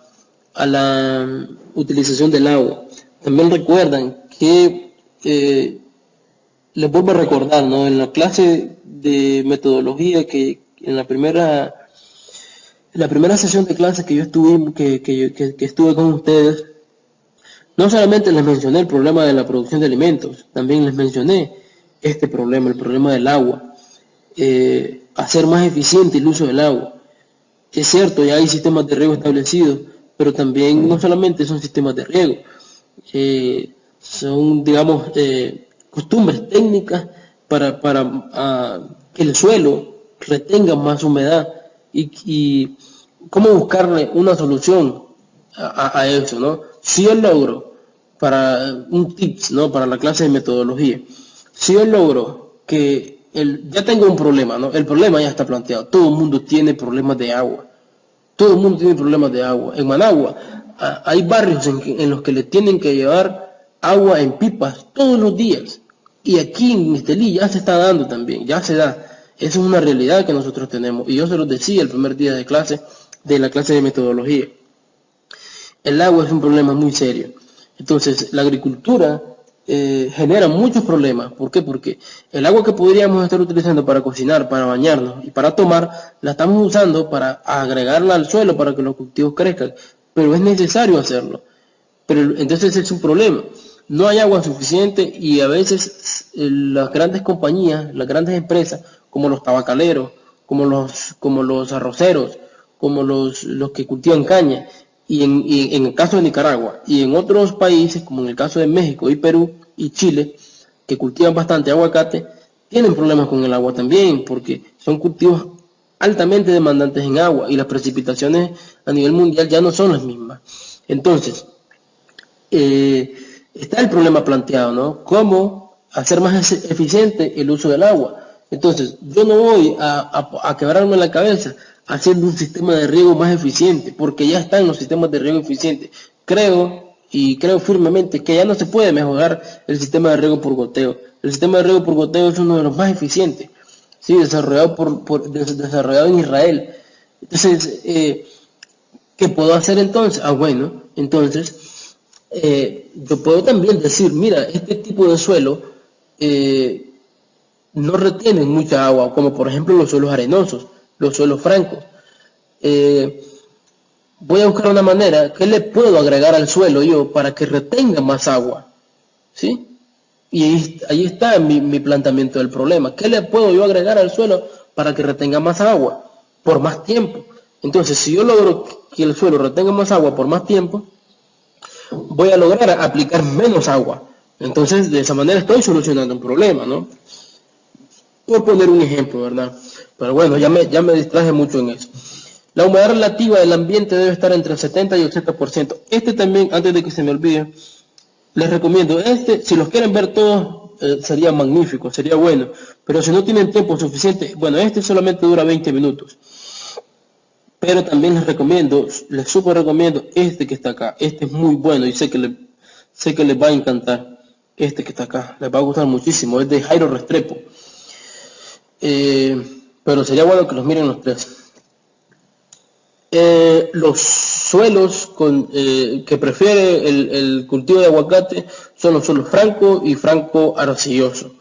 utilización del agua. También recuerdan que, les vuelvo a recordar, ¿no? En la clase de metodología que en la primera sesión de clase que yo estuve con ustedes, no solamente les mencioné el problema de la producción de alimentos, también les mencioné este problema, el problema del agua, hacer más eficiente el uso del agua. Es cierto, ya hay sistemas de riego establecidos, pero también no solamente son sistemas de riego, son, digamos, costumbres técnicas para que el suelo retenga más humedad y cómo buscarle una solución a eso, ¿no? Si yo logro, para un tips, ¿no? Para la clase de metodología, si yo logro que ya tengo un problema, ¿no? El problema ya está planteado, todo el mundo tiene problemas de agua, todo el mundo tiene problemas de agua. En Managua hay barrios en los que le tienen que llevar agua en pipas todos los días. Y aquí en Estelí ya se está dando también, ya se da. Esa es una realidad que nosotros tenemos. Y yo se los decía el primer día de la clase de metodología. El agua es un problema muy serio. Entonces, la agricultura genera muchos problemas. ¿Por qué? Porque el agua que podríamos estar utilizando para cocinar, para bañarnos y para tomar, la estamos usando para agregarla al suelo para que los cultivos crezcan. Pero es necesario hacerlo. Pero entonces es un problema. No hay agua suficiente y a veces las grandes compañías, las grandes empresas, como los tabacaleros, como los arroceros, como los que cultivan caña, y en el caso de Nicaragua, y en otros países, como en el caso de México y Perú y Chile, que cultivan bastante aguacate, tienen problemas con el agua también, porque son cultivos altamente demandantes en agua y las precipitaciones a nivel mundial ya no son las mismas. Entonces, está el problema planteado, ¿no? ¿Cómo hacer más eficiente el uso del agua? Entonces, yo no voy a quebrarme la cabeza haciendo un sistema de riego más eficiente, porque ya están los sistemas de riego eficientes. Creo firmemente que ya no se puede mejorar el sistema de riego por goteo. El sistema de riego por goteo es uno de los más eficientes, ¿sí? Desarrollado en Israel. Entonces, ¿qué puedo hacer entonces? Bueno, entonces yo puedo también decir, mira, este tipo de suelo no retienen mucha agua, como por ejemplo los suelos arenosos, los suelos francos. Voy a buscar una manera, ¿qué le puedo agregar al suelo yo para que retenga más agua? ¿Sí? Y ahí está mi planteamiento del problema. ¿Qué le puedo yo agregar al suelo para que retenga más agua por más tiempo? Entonces, si yo logro que el suelo retenga más agua por más tiempo, voy a lograr aplicar menos agua. Entonces, de esa manera estoy solucionando un problema, ¿no? Por poner un ejemplo, ¿verdad? Pero bueno, ya me distraje mucho en eso. La humedad relativa del ambiente debe estar entre el 70 y el 80%. Este también, antes de que se me olvide, les recomiendo. Si los quieren ver todos, sería magnífico, sería bueno. Pero si no tienen tiempo suficiente, bueno, solamente dura 20 minutos. Pero también les súper recomiendo este que está acá. Este es muy bueno y sé que les va a encantar. Este que está acá, les va a gustar muchísimo. Es de Jairo Restrepo. Pero sería bueno que los miren los tres. Los suelos que prefiere el cultivo de aguacate son los suelos franco y franco arcilloso.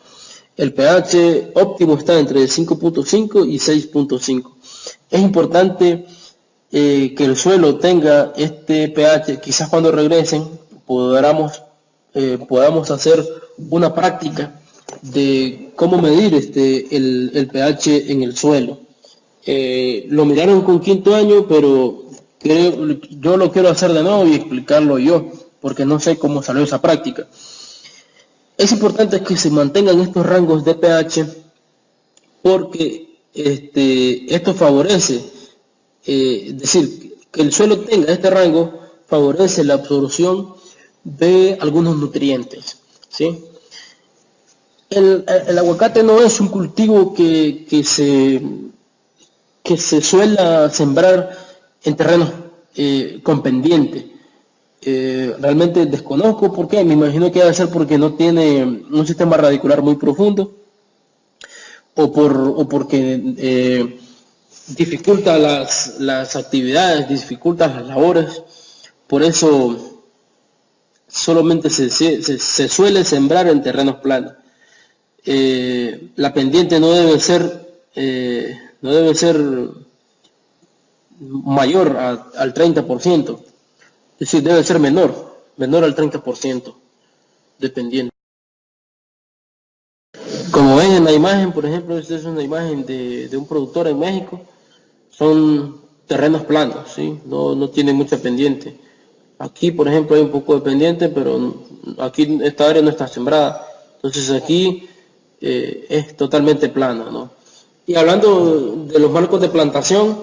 El pH óptimo está entre 5.5 y 6.5. Es importante que el suelo tenga este pH. Quizás cuando regresen podamos hacer una práctica de cómo medir el pH en el suelo. Lo miraron con quinto año, pero yo lo quiero hacer de nuevo y explicarlo yo, porque no sé cómo salió esa práctica. Es importante que se mantengan estos rangos de pH porque esto favorece, es decir, que el suelo tenga este rango favorece la absorción de algunos nutrientes, ¿sí? El aguacate no es un cultivo que se suele sembrar en terrenos con pendiente. Realmente desconozco por qué, me imagino que debe ser porque no tiene un sistema radicular muy profundo o porque dificulta las actividades, dificulta las labores. Por eso solamente se suele sembrar en terrenos planos. La pendiente no debe ser mayor al 30%, es decir, debe ser menor al 30% de pendiente. Como ven en la imagen, por ejemplo, esta es una imagen de un productor en México, son terrenos planos, ¿sí? No tiene mucha pendiente. Aquí, por ejemplo, hay un poco de pendiente, pero aquí esta área no está sembrada. Entonces aquí es totalmente plano, ¿no? Y hablando de los marcos de plantación,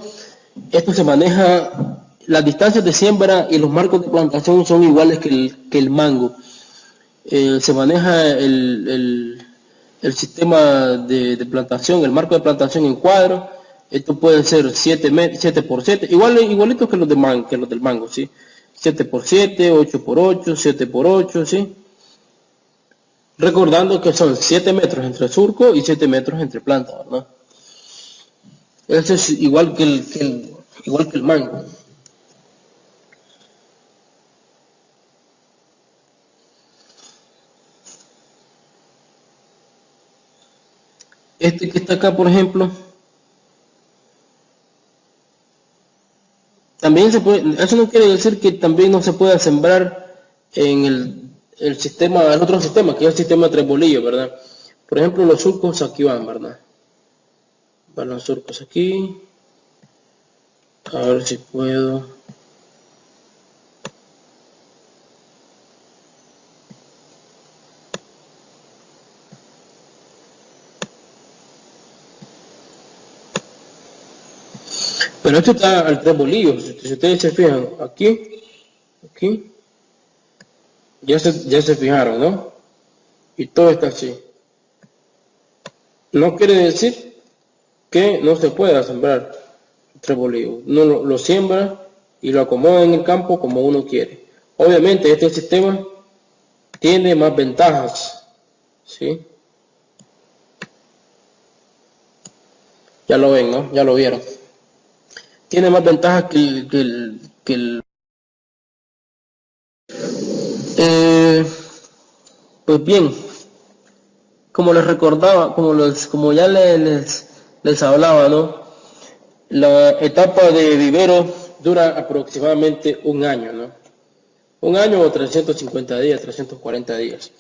esto se maneja, las distancias de siembra y los marcos de plantación son iguales que el mango. Se maneja el sistema de plantación, el marco de plantación en cuadro. Esto puede ser 7 por 7, igualitos que que los del mango, ¿sí? 7 por 7, 8 por 8, 7 por 8, ¿sí? Recordando que son 7 metros entre surco y 7 metros entre planta, ¿verdad? Eso es igual igual que el mango. Este que está acá, por ejemplo, también se puede, eso no quiere decir que también no se pueda sembrar en el otro sistema, que es el sistema de tres bolillos, ¿verdad? Por ejemplo, los surcos aquí van, ¿verdad? Van los surcos aquí. A ver si puedo. Pero esto está al tres bolillos. Si ustedes se fijan, aquí, ya se fijaron, ¿no? Y todo está así. No quiere decir que no se pueda sembrar tres bolillos. Uno lo siembra y lo acomoda en el campo como uno quiere. Obviamente este sistema tiene más ventajas, ¿sí? Ya lo ven, ¿no? Ya lo vieron. Tiene más ventajas que el pues bien, como les recordaba, como ya les hablaba, ¿no? La etapa de vivero dura aproximadamente un año, ¿no? Un año o 350 días, 340 días.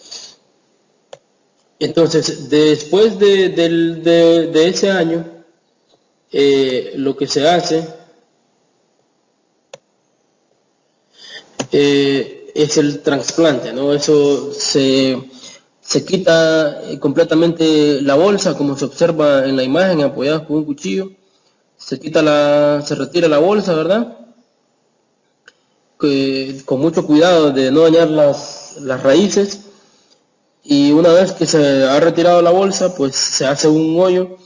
Entonces, después de ese año, lo que se hace es el trasplante, ¿no? Eso se quita completamente la bolsa, como se observa en la imagen, apoyada con un cuchillo. Se retira la bolsa, ¿verdad? Con mucho cuidado de no dañar las raíces. Y una vez que se ha retirado la bolsa, pues se hace un hoyo.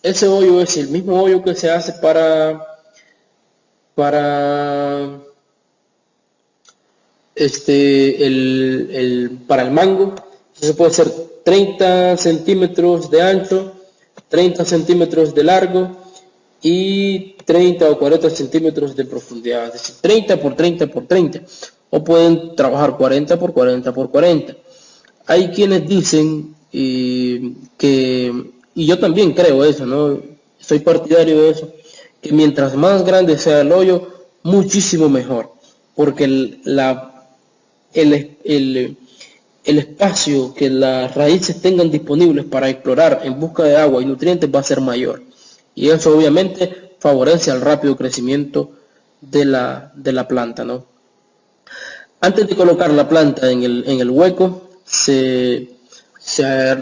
Ese hoyo es el mismo hoyo que se hace para para el mango. Eso puede ser 30 centímetros de ancho, 30 centímetros de largo y 30 o 40 centímetros de profundidad, es decir, 30 por 30 por 30, o pueden trabajar 40 por 40 por 40. Hay quienes dicen y yo también creo eso, ¿no? Soy partidario de eso, que mientras más grande sea el hoyo, muchísimo mejor, porque el espacio que las raíces tengan disponibles para explorar en busca de agua y nutrientes va a ser mayor. Y eso obviamente favorece al rápido crecimiento de la planta, ¿no? Antes de colocar la planta en el hueco, se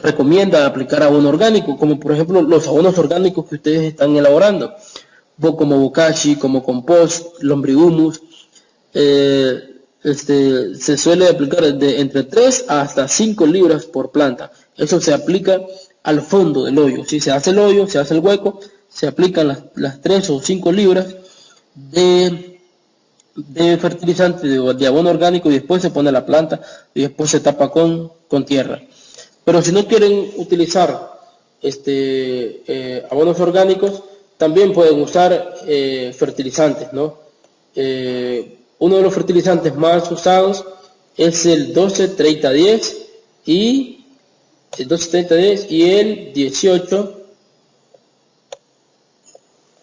recomienda aplicar abono orgánico, como por ejemplo los abonos orgánicos que ustedes están elaborando, como bokashi, como compost, lombrihumus. Se suele aplicar entre 3 hasta 5 libras por planta. Eso se aplica al fondo del hoyo. Si se hace el hoyo, se hace el hueco, se aplican las 3 o 5 libras de fertilizante, de abono orgánico, y después se pone la planta y después se tapa con tierra. Pero si no quieren utilizar abonos orgánicos, También pueden usar fertilizantes, ¿no? Uno de los fertilizantes más usados es el 12-30-10 y el 12-30-10 y el 18,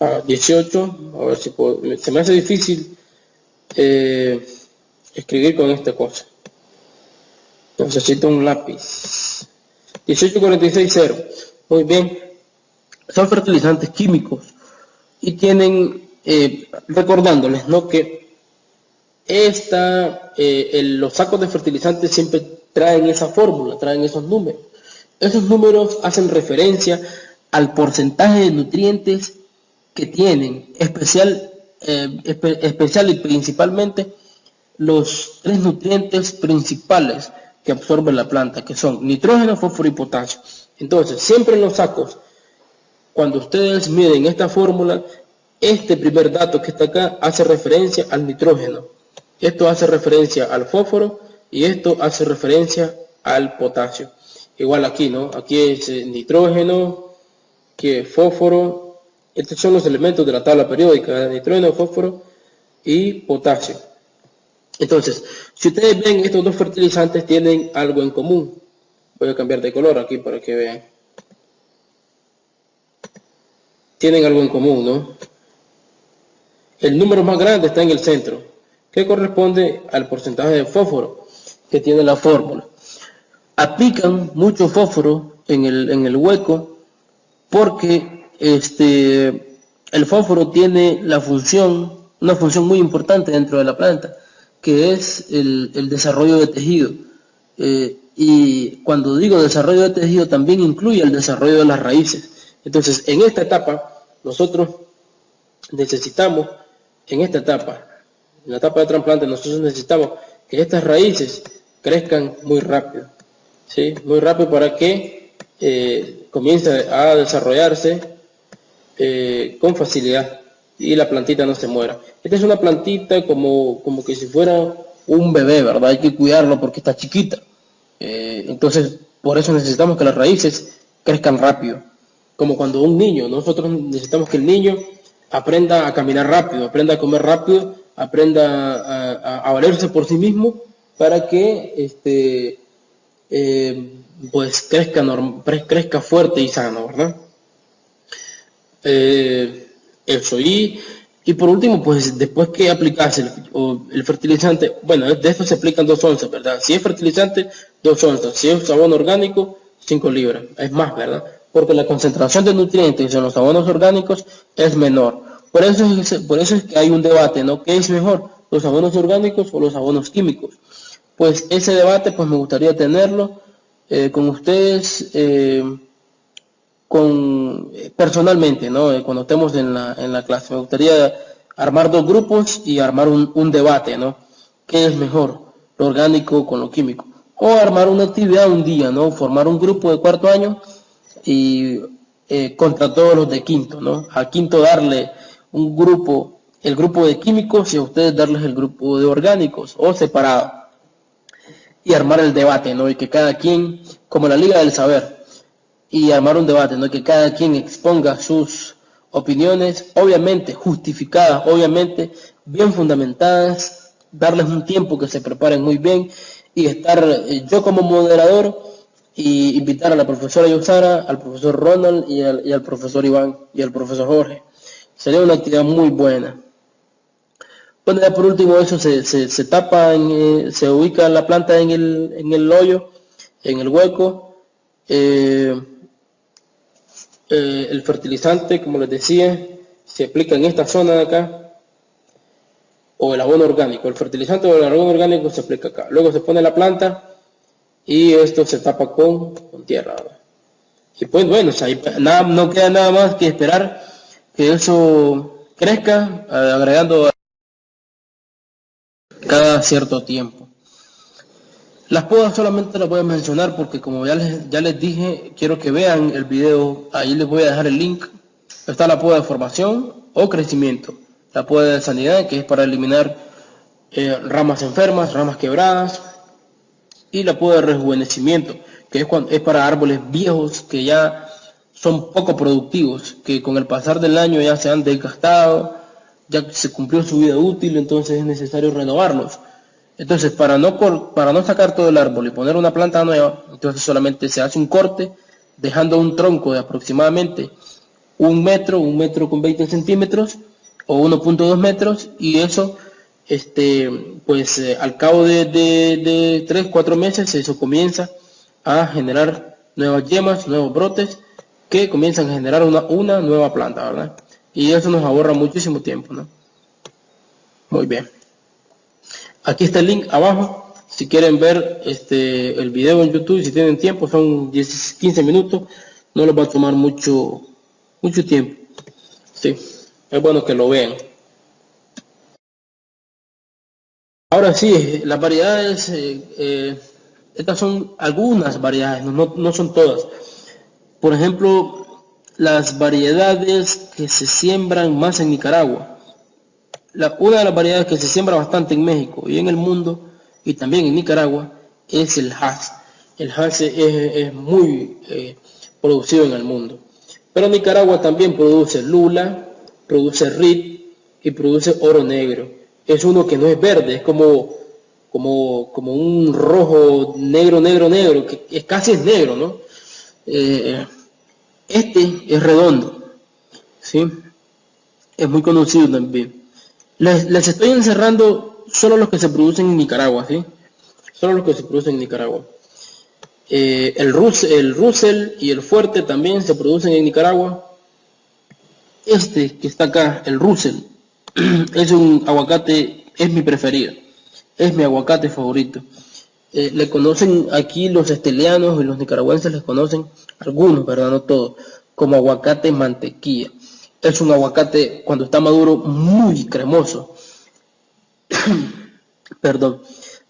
a ver si puedo, se me hace difícil escribir con esta cosa. Necesito un lápiz. 18-46-0. Muy bien. Son fertilizantes químicos y tienen, recordándoles, ¿no?, que los sacos de fertilizantes siempre traen esa fórmula, traen esos números. Esos números hacen referencia al porcentaje de nutrientes que tienen, especial y principalmente los 3 nutrientes principales que absorbe la planta, que son nitrógeno, fósforo y potasio. Entonces, siempre en los sacos, cuando ustedes miden esta fórmula, este primer dato que está acá hace referencia al nitrógeno, esto hace referencia al fósforo y esto hace referencia al potasio. Igual aquí, ¿no? Aquí es nitrógeno, que fósforo. Estos son los elementos de la tabla periódica: nitrógeno, fósforo y potasio. Entonces, si ustedes ven, estos dos fertilizantes tienen algo en común. Voy a cambiar de color aquí para que vean. Tienen algo en común, ¿no? El número más grande está en el centro, que corresponde al porcentaje de fósforo que tiene la fórmula. Aplican mucho fósforo en el hueco porque el fósforo tiene una función muy importante dentro de la planta, que es el desarrollo de tejido. Y cuando digo desarrollo de tejido, también incluye el desarrollo de las raíces. Entonces, en esta etapa, nosotros necesitamos, en la etapa de trasplante, nosotros necesitamos que estas raíces crezcan muy rápido, ¿sí? Muy rápido para que comience a desarrollarse con facilidad y la plantita no se muera. Esta es una plantita como que si fuera un bebé, ¿verdad? Hay que cuidarlo porque está chiquita. Entonces, por eso necesitamos que las raíces crezcan rápido. Como cuando un niño, nosotros necesitamos que el niño aprenda a caminar rápido, aprenda a comer rápido, aprenda a valerse por sí mismo para que pues crezca fuerte y sano, ¿verdad? Eso. Y por último, pues después que aplicas el fertilizante, bueno, de esto se aplican 2 onzas, ¿verdad? Si es fertilizante, 2 onzas. Si es abono orgánico, 5 libras. Es más, ¿verdad? Porque la concentración de nutrientes en los abonos orgánicos es menor. Por eso es que hay un debate, ¿no? ¿Qué es mejor, los abonos orgánicos o los abonos químicos? Pues ese debate, pues me gustaría tenerlo con ustedes, personalmente, ¿no? Cuando estemos en la clase. Me gustaría armar 2 grupos y armar un debate, ¿no? ¿Qué es mejor, lo orgánico con lo químico? O armar una actividad un día, ¿no? Formar un grupo de 4º año y contra todos los de 5º, ¿no? A 5º darle el grupo de químicos, y a ustedes darles el grupo de orgánicos o separado. Y armar el debate, ¿no? Y que cada quien, como la Liga del Saber, y armar un debate, ¿no? Que cada quien exponga sus opiniones, obviamente justificadas, obviamente bien fundamentadas, darles un tiempo que se preparen muy bien y estar yo como moderador y invitar a la profesora Yosara, al profesor Ronald y al profesor Iván y al profesor Jorge. Sería una actividad muy buena. Bueno, ya por último eso se tapa, se ubica la planta en el hoyo, en el hueco. El fertilizante, como les decía, se aplica en esta zona de acá, o el abono orgánico. El fertilizante o el abono orgánico se aplica acá. Luego se pone la planta y esto se tapa con tierra, ¿verdad? Y pues bueno, o sea, no queda nada más que esperar que eso crezca, agregando cada cierto tiempo. Las podas solamente las voy a mencionar porque, como ya les dije, quiero que vean el video. Ahí les voy a dejar el link. Está la poda de formación o crecimiento, la poda de sanidad, que es para eliminar ramas enfermas, ramas quebradas, y la poda de rejuvenecimiento, que es para árboles viejos que ya son poco productivos, que con el pasar del año ya se han desgastado, ya se cumplió su vida útil, entonces es necesario renovarlos. Entonces, para no sacar todo el árbol y poner una planta nueva, entonces solamente se hace un corte, dejando un tronco de aproximadamente 1 metro con 20 centímetros o 1,2 metros, y eso, al cabo de 3, 4 meses, eso comienza a generar nuevas yemas, nuevos brotes, que comienzan a generar una nueva planta, ¿verdad? Y eso nos ahorra muchísimo tiempo, ¿no? Muy bien. Aquí está el link abajo. Si quieren ver el video en YouTube, si tienen tiempo, son 10, 15 minutos. No les va a tomar mucho tiempo. Sí, es bueno que lo vean. Ahora sí, las variedades, estas son algunas variedades, no son todas. Por ejemplo, las variedades que se siembran más en Nicaragua. Una de las variedades que se siembra bastante en México y en el mundo, y también en Nicaragua, es el Hass. El Hass es muy producido en el mundo. Pero Nicaragua también produce lula, produce rid y produce oro negro. Es uno que no es verde, es como un rojo negro, que casi es negro, ¿no? Este es redondo, ¿sí? Es muy conocido también. Les estoy encerrando solo los que se producen en Nicaragua, ¿sí? Solo los que se producen en Nicaragua. El Russell y el Fuerte también se producen en Nicaragua. Este que está acá, el Russell, es un aguacate, es mi preferido. Es mi aguacate favorito. Le conocen aquí los estelianos y los nicaragüenses, les conocen, algunos, ¿verdad? No todos, como aguacate mantequilla. Es un aguacate, cuando está maduro, muy cremoso. Perdón.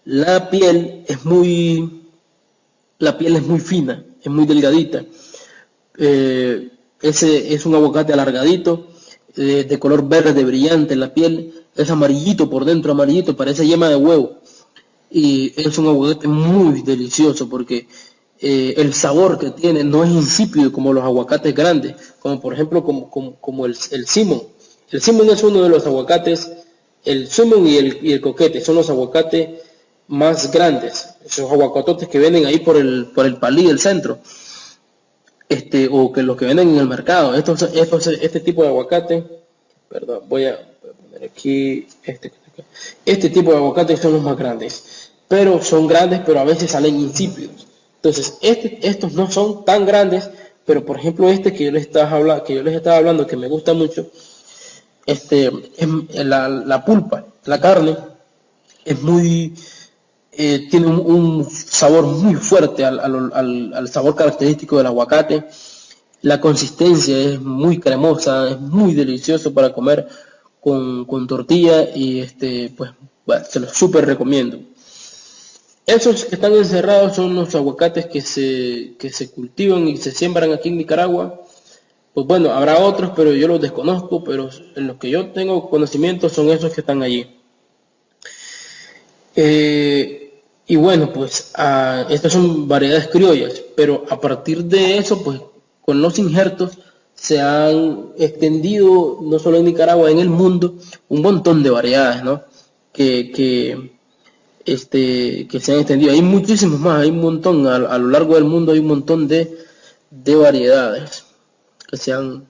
La piel es muy fina, es muy delgadita. Ese es un aguacate alargadito, de color verde brillante en la piel, es amarillito por dentro, amarillito, parece yema de huevo. Y es un aguacate muy delicioso porque el sabor que tiene no es insípido como los aguacates grandes, como por ejemplo como el Simón. El Simón es uno de los aguacates, el Simón y el Coquete son los aguacates más grandes, esos aguacatotes que venden ahí por el Palí del centro, o que los que venden en el mercado. Este tipo de aguacate, perdón, voy a poner aquí este tipo de aguacates son los más grandes, pero son grandes, pero a veces salen insípidos. Entonces, estos no son tan grandes, pero por ejemplo que yo les estaba hablando, que me gusta mucho, la pulpa, la carne, es muy, tiene un sabor muy fuerte al sabor característico del aguacate. La consistencia es muy cremosa, es muy delicioso para comer con tortilla, y bueno, se los súper recomiendo. Esos que están encerrados son los aguacates que se cultivan y se siembran aquí en Nicaragua. Pues bueno, habrá otros, pero yo los desconozco, pero en los que yo tengo conocimiento son esos que están allí. Y bueno, pues estas son variedades criollas, pero a partir de eso, pues con los injertos se han extendido, no solo en Nicaragua, en el mundo, un montón de variedades, ¿no? Que se han extendido. Hay muchísimos más, hay un montón, a lo largo del mundo hay un montón de variedades que se han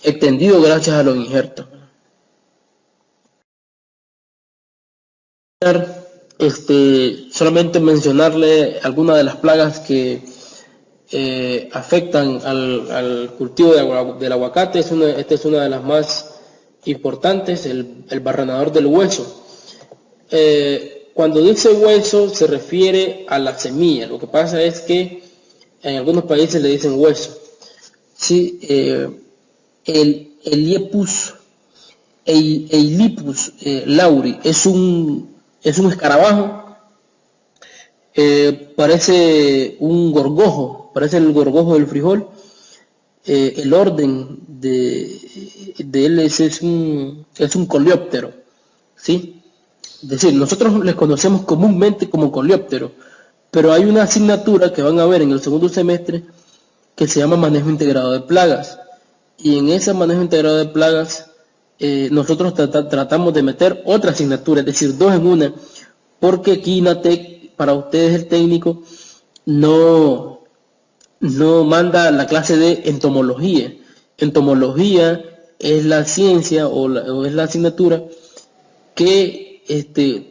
extendido gracias a los injertos. Solamente mencionarle algunas de las plagas que afectan al cultivo del aguacate. Esta es una de las más importantes, el barrenador del hueso. Cuando dice hueso se refiere a la semilla. Lo que pasa es que en algunos países le dicen hueso. Sí, el Eilipus lauri es un escarabajo. Parece un gorgojo, parece el gorgojo del frijol. El orden de él es un coleóptero, ¿sí? Es decir, nosotros les conocemos comúnmente como coleóptero, pero hay una asignatura que van a ver en el segundo semestre que se llama manejo integrado de plagas. Y en ese manejo integrado de plagas, nosotros tratamos de meter otra asignatura, es decir, dos en una, porque aquí INATEC, para ustedes el técnico, no manda la clase de entomología. Entomología es la ciencia o es la asignatura que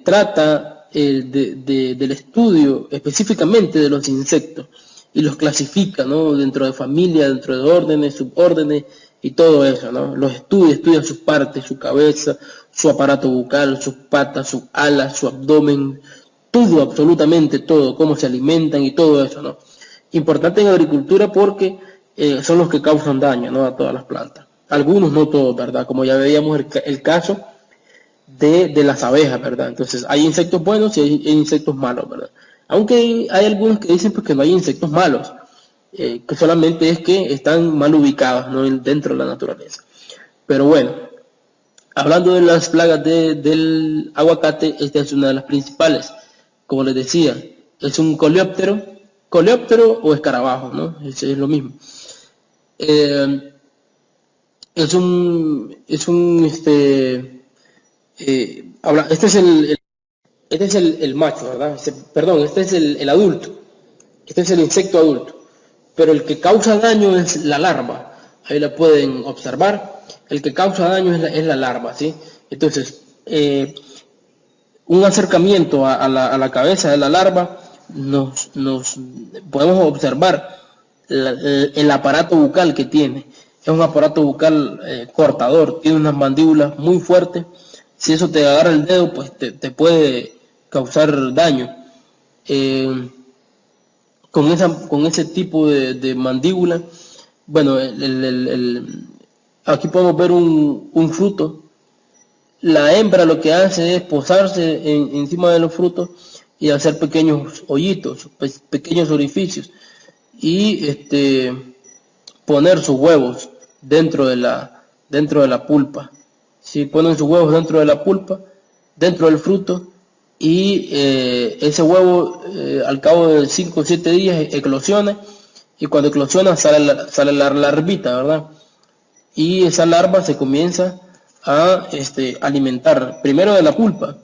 trata del estudio específicamente de los insectos y los clasifica, ¿no? Dentro de familia, dentro de órdenes, subórdenes y todo eso, ¿no? Los estudia sus partes, su cabeza, su aparato bucal, sus patas, sus alas, su abdomen, todo, absolutamente todo, cómo se alimentan y todo eso, ¿no? Importante en agricultura porque son los que causan daño, ¿no? A todas las plantas. Algunos, no todos, ¿verdad? Como ya veíamos el caso de las abejas, ¿verdad? Entonces hay insectos buenos y hay insectos malos, ¿verdad? Aunque hay algunos que dicen pues, que no hay insectos malos, que solamente es que están mal ubicados, ¿no? Dentro de la naturaleza. Pero bueno, hablando de las plagas del aguacate, esta es una de las principales. Como les decía, es un coleóptero o escarabajo, ¿no? Es lo mismo. Este es el macho, ¿verdad? Perdón, este es el adulto. Este es el insecto adulto. Pero el que causa daño es la larva. Ahí la pueden observar. El que causa daño es la larva, ¿sí? Entonces, un acercamiento a la cabeza de la larva, nos podemos observar el aparato bucal que tiene. Es un aparato bucal cortador, tiene unas mandíbulas muy fuertes. Si eso te agarra el dedo, pues te puede causar daño. Con ese tipo de mandíbula, bueno, aquí podemos ver un fruto. La hembra lo que hace es posarse encima de los frutos y hacer pequeños hoyitos, pequeños orificios, y poner sus huevos dentro de la pulpa. Si ponen sus huevos dentro de la pulpa, dentro del fruto, y ese huevo al cabo de 5 o 7 días eclosiona, y cuando eclosiona sale la larvita, ¿verdad? Y esa larva se comienza a alimentar primero de la pulpa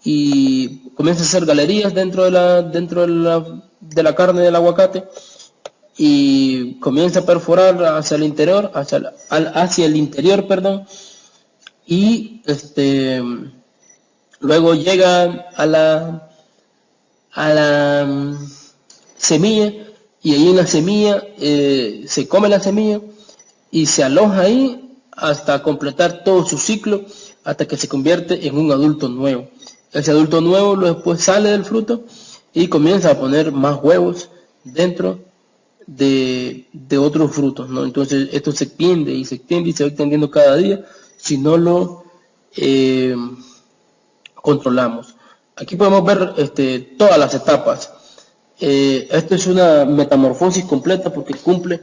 y comienza a hacer galerías dentro de la carne del aguacate y comienza a perforar hacia el interior, hacia el interior, perdón, y luego llega a la semilla, y ahí en la semilla se come la semilla y se aloja ahí hasta completar todo su ciclo, hasta que se convierte en un adulto nuevo. Ese adulto nuevo después sale del fruto y comienza a poner más huevos dentro de otros frutos, ¿no? Entonces esto se extiende y se extiende y se va extendiendo cada día si no lo controlamos. Aquí podemos ver todas las etapas. Esto es una metamorfosis completa porque cumple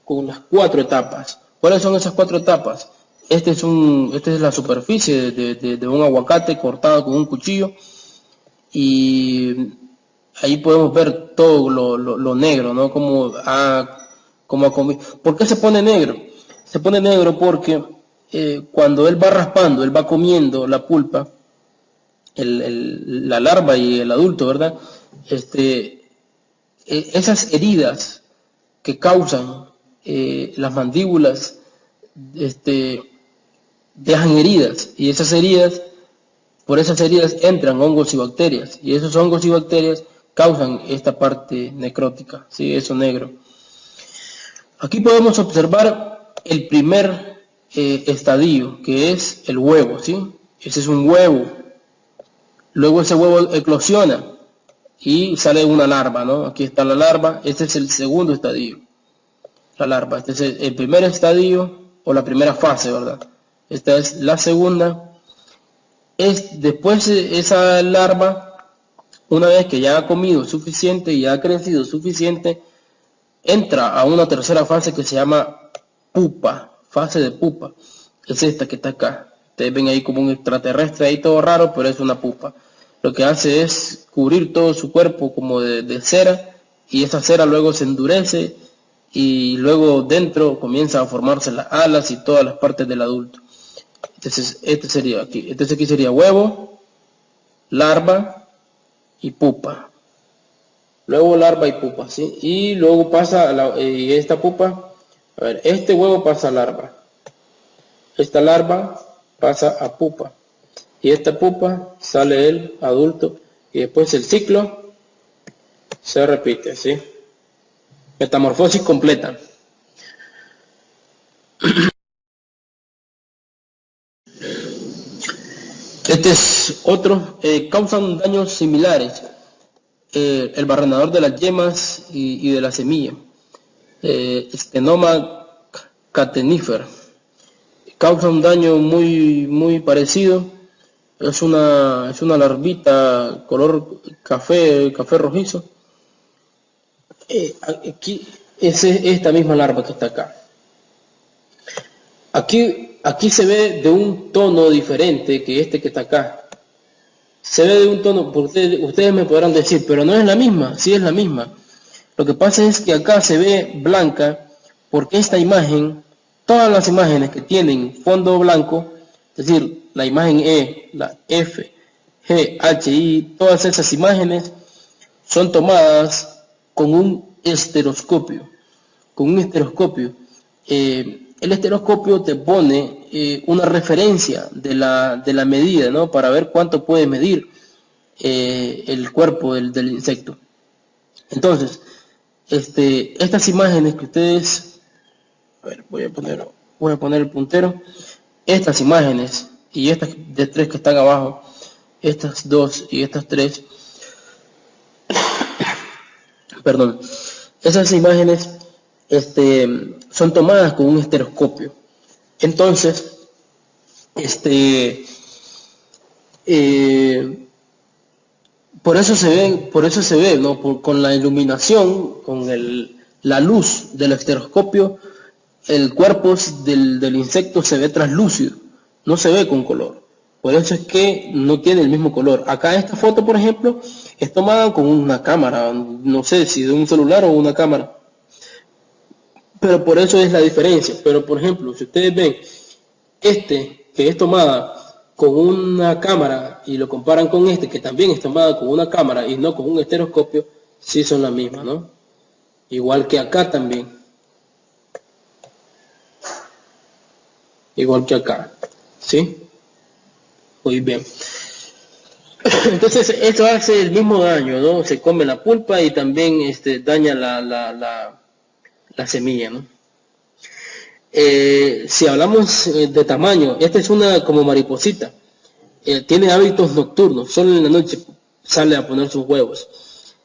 con las 4 etapas. ¿Cuáles son esas 4 etapas? Esta es la superficie de un aguacate cortado con un cuchillo, y ahí podemos ver todo lo negro, ¿no? Como ¿Por qué se pone negro? Se pone negro porque cuando él va raspando, él va comiendo la pulpa, la larva y el adulto, ¿verdad? Esas heridas que causan las mandíbulas dejan heridas, y por esas heridas entran hongos y bacterias, y esos hongos y bacterias causan esta parte necrótica, ¿sí? Eso negro. Aquí podemos observar el primer estadio, que es el huevo, ¿sí? Ese es un huevo. Luego ese huevo eclosiona y sale una larva, ¿no? Aquí está la larva. Este es el segundo estadio, la larva. Este es el primer estadio o la primera fase, ¿verdad? Esta es la segunda. Después esa larva, una vez que ya ha comido suficiente y ya ha crecido suficiente, entra a una tercera fase que se llama pupa, fase de pupa. Es esta que está acá. Ustedes ven ahí como un extraterrestre ahí todo raro, pero es una pupa. Lo que hace es cubrir todo su cuerpo como de cera, y esa cera luego se endurece y luego dentro comienza a formarse las alas y todas las partes del adulto. Entonces, este sería aquí. Entonces aquí sería huevo, larva y pupa. Luego larva y pupa, ¿sí? Y luego pasa esta pupa, a ver, este huevo pasa a larva. Esta larva pasa a pupa. Y esta pupa sale el adulto. Y después el ciclo se repite, ¿sí? Metamorfosis completa. Este es otro, causan daños similares, el barrenador de las yemas y de la semilla, Stenoma catenífer, causa un daño muy parecido, es una larvita color café rojizo, aquí es esta misma larva que está acá. Aquí se ve de un tono diferente que este que está acá. Se ve de un tono, porque ustedes me podrán decir, pero no es la misma. Sí es la misma. Lo que pasa es que acá se ve blanca porque esta imagen, todas las imágenes que tienen fondo blanco, es decir, la imagen E, la F, G, H, I, todas esas imágenes son tomadas con un estereoscopio. Con un estereoscopio. El estereoscopio te pone una referencia de la medida, ¿no? Para ver cuánto puede medir el cuerpo del insecto. Entonces, estas imágenes que ustedes, a ver, voy a poner el puntero, estas imágenes y estas de tres que están abajo, estas dos y estas tres, perdón, esas imágenes son tomadas con un estereoscopio. Entonces, por eso se ve, ¿no? Con la iluminación, con la luz del estereoscopio, el cuerpo del insecto se ve translúcido, no se ve con color. Por eso es que no tiene el mismo color. Acá esta foto, por ejemplo, es tomada con una cámara, no sé si de un celular o una cámara. Pero por eso es la diferencia. Pero por ejemplo, si ustedes ven que es tomada con una cámara y lo comparan con que también es tomada con una cámara y no con un estereoscopio, sí son la misma, ¿no? Igual que acá también. Igual que acá, ¿sí? Muy bien. Entonces, esto hace el mismo daño, ¿no? Se come la pulpa y también daña la semilla, ¿no? Si hablamos de tamaño, esta es una como mariposita. Tiene hábitos nocturnos, solo en la noche sale a poner sus huevos.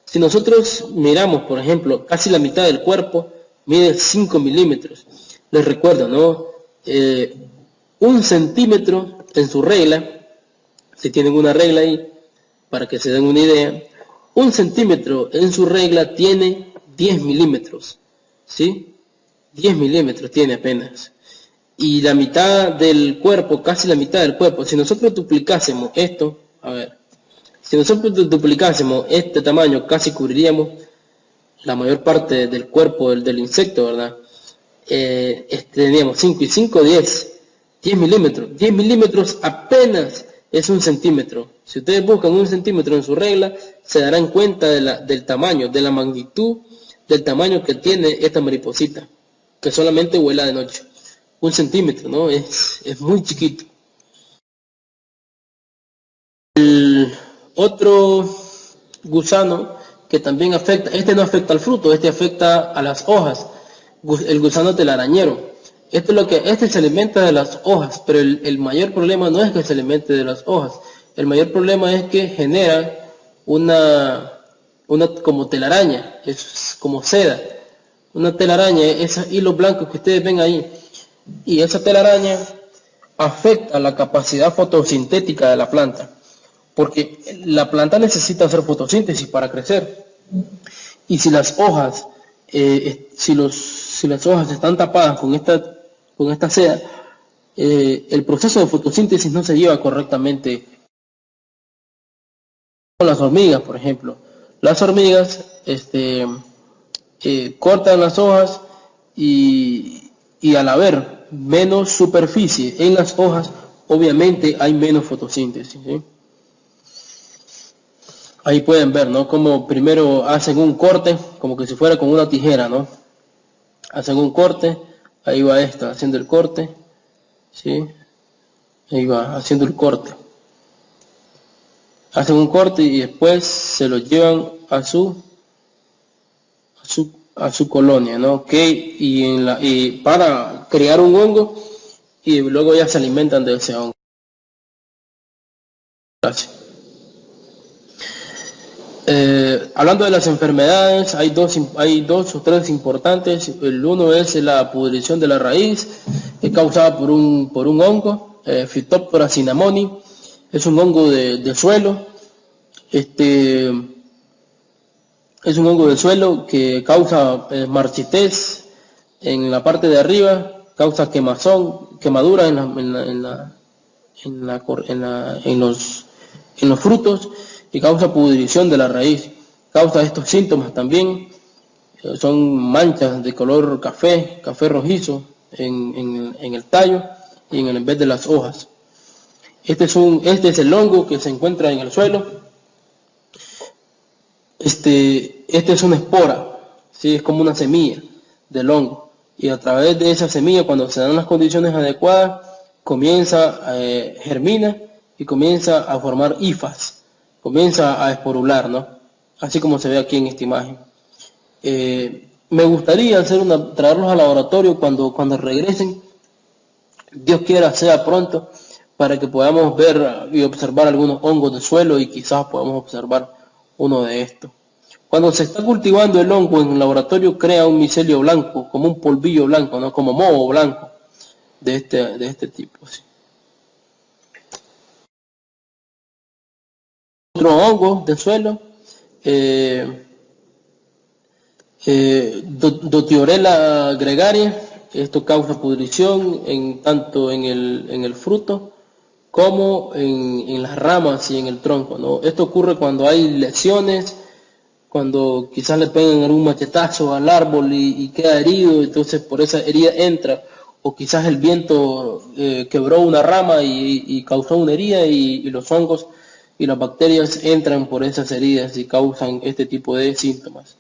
Si nosotros miramos, por ejemplo, casi la mitad del cuerpo mide 5 milímetros. Les recuerdo, ¿no? 1 centímetro en su regla, si tienen una regla ahí, para que se den una idea, 1 centímetro en su regla tiene 10 milímetros, ¿sí? 10 milímetros tiene apenas. Y la mitad del cuerpo, casi la mitad del cuerpo, si nosotros duplicásemos esto, a ver, si nosotros duplicásemos este tamaño, casi cubriríamos la mayor parte del cuerpo del insecto, ¿verdad? Teníamos 5 y 5, 10 milímetros. 10 milímetros apenas es 1 centímetro. Si ustedes buscan 1 centímetro en su regla, se darán cuenta del tamaño, de la magnitud del tamaño que tiene esta mariposita, que solamente vuela de noche. 1 centímetro, ¿no? Es muy chiquito. El otro gusano que también afecta, no afecta al fruto, afecta a las hojas, el gusano telarañero. Se alimenta de las hojas, pero el mayor problema no es que se alimente de las hojas, el mayor problema es que genera una como telaraña, es como seda, una telaraña, esos hilos blancos que ustedes ven ahí, y esa telaraña afecta la capacidad fotosintética de la planta, porque la planta necesita hacer fotosíntesis para crecer, y si las hojas si las hojas están tapadas con esta seda, el proceso de fotosíntesis no se lleva correctamente. Con las hormigas, por ejemplo, las hormigas cortan las hojas y al haber menos superficie en las hojas, obviamente hay menos fotosíntesis, ¿sí? Ahí pueden ver, ¿no? Como primero hacen un corte, como que si fuera con una tijera, ¿no? Hacen un corte, ahí va esta haciendo el corte, ¿sí? Ahí va haciendo el corte. Hacen un corte y después se lo llevan a su colonia, ¿no? Okay, y para crear un hongo y luego ya se alimentan de ese hongo. Gracias. Hablando de las enfermedades, hay dos o tres importantes. El uno es la pudrición de la raíz, que es causada por un hongo, Phytophthora cinnamoni. Es un hongo de suelo. Es un hongo de suelo que causa marchitez en la parte de arriba, causa quemazón, quemadura en los frutos y causa pudrición de la raíz. Causa estos síntomas también, son manchas de color café rojizo en el tallo y en vez de las hojas. Este es el hongo que se encuentra en el suelo. Este es una espora, ¿sí? Es como una semilla del hongo. Y a través de esa semilla, cuando se dan las condiciones adecuadas, germina y comienza a formar hifas, comienza a esporular, ¿no? Así como se ve aquí en esta imagen. Me gustaría traerlos al laboratorio cuando regresen, Dios quiera sea pronto, para que podamos ver y observar algunos hongos de suelo y quizás podamos observar uno de estos. Cuando se está cultivando el hongo en el laboratorio, crea un micelio blanco, como un polvillo blanco, ¿no? Como moho blanco de este tipo. ¿Sí? Otro hongo de suelo, Dotiorella gregaria. Esto causa pudrición tanto en el fruto como en las ramas y en el tronco, ¿no? Esto ocurre cuando hay lesiones, cuando quizás le pegan algún machetazo al árbol y queda herido, entonces por esa herida entra, o quizás el viento quebró una rama y causó una herida y los hongos y las bacterias entran por esas heridas y causan este tipo de síntomas.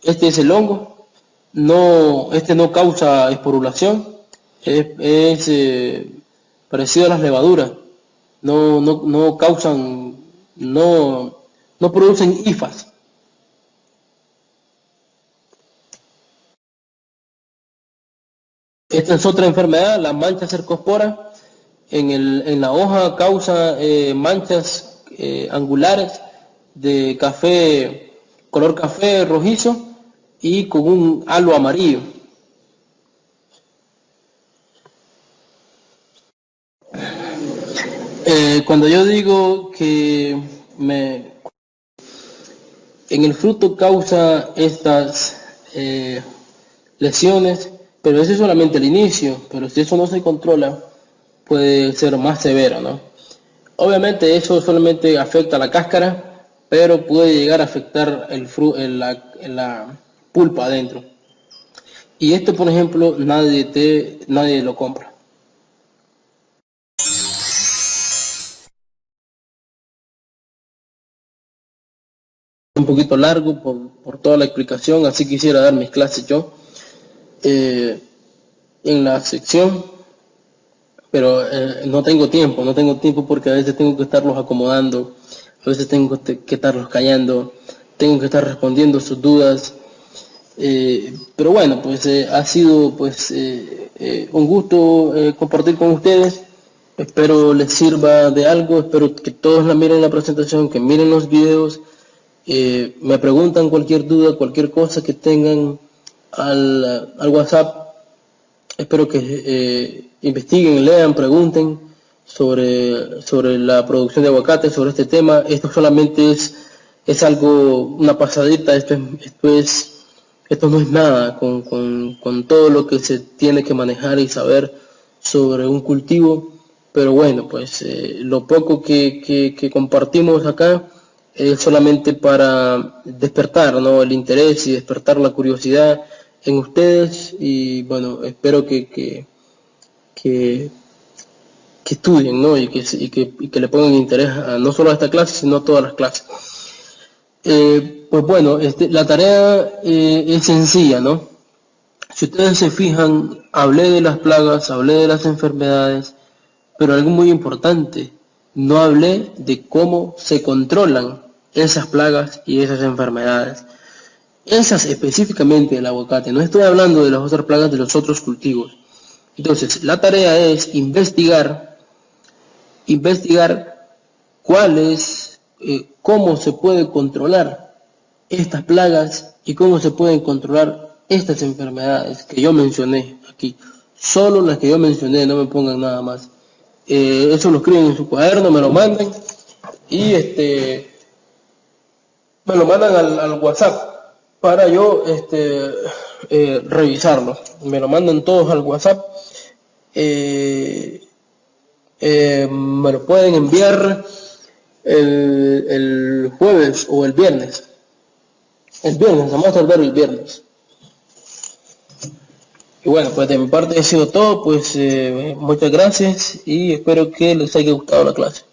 Este es el hongo. Este no causa esporulación, es parecido a las levaduras, no causan, no producen hifas. Esta es otra enfermedad, la mancha cercospora. En la hoja causa manchas angulares de color café rojizo y con un halo amarillo. Cuando yo digo que en el fruto causa estas lesiones, pero ese es solamente el inicio, pero si eso no se controla, puede ser más severo, ¿no? Obviamente eso solamente afecta a la cáscara, pero puede llegar a afectar la pulpa adentro. Y esto, por ejemplo, nadie lo compra. Un poquito largo por toda la explicación, así quisiera dar mis clases yo en la sección, pero no tengo tiempo porque a veces tengo que estarlos acomodando, a veces tengo que estarlos callando, tengo que estar respondiendo sus dudas, pero bueno, pues ha sido pues un gusto compartir con ustedes. Espero les sirva de algo, espero que todos la miren la presentación, que miren los videos, me preguntan cualquier duda, cualquier cosa que tengan al WhatsApp. Espero que investiguen, lean, pregunten sobre la producción de aguacate, sobre este tema. Esto solamente es algo, una pasadita, esto no es nada con todo lo que se tiene que manejar y saber sobre un cultivo. Pero bueno, pues lo poco que compartimos acá es solamente para despertar, ¿no?, el interés y despertar la curiosidad en ustedes y bueno, espero que, que estudien, ¿no? Y que le pongan interés a, no solo a esta clase, sino a todas las clases. Pues bueno, la tarea es sencilla, ¿no? Si ustedes se fijan, hablé de las plagas, hablé de las enfermedades, pero algo muy importante, no hablé de cómo se controlan esas plagas y esas enfermedades. Esas específicamente del aguacate, no estoy hablando de las otras plagas de los otros cultivos. Entonces, la tarea es investigar cuáles, cómo se puede controlar estas plagas y cómo se pueden controlar estas enfermedades que yo mencioné aquí. Solo las que yo mencioné, no me pongan nada más. Eso lo escriben en su cuaderno, me lo mandan y me lo mandan al WhatsApp para yo revisarlo. Me lo mandan todos al WhatsApp. Me lo pueden enviar el jueves o el viernes. Vamos a tardar el viernes. Y bueno, pues de mi parte ha sido todo, pues muchas gracias y espero que les haya gustado la clase.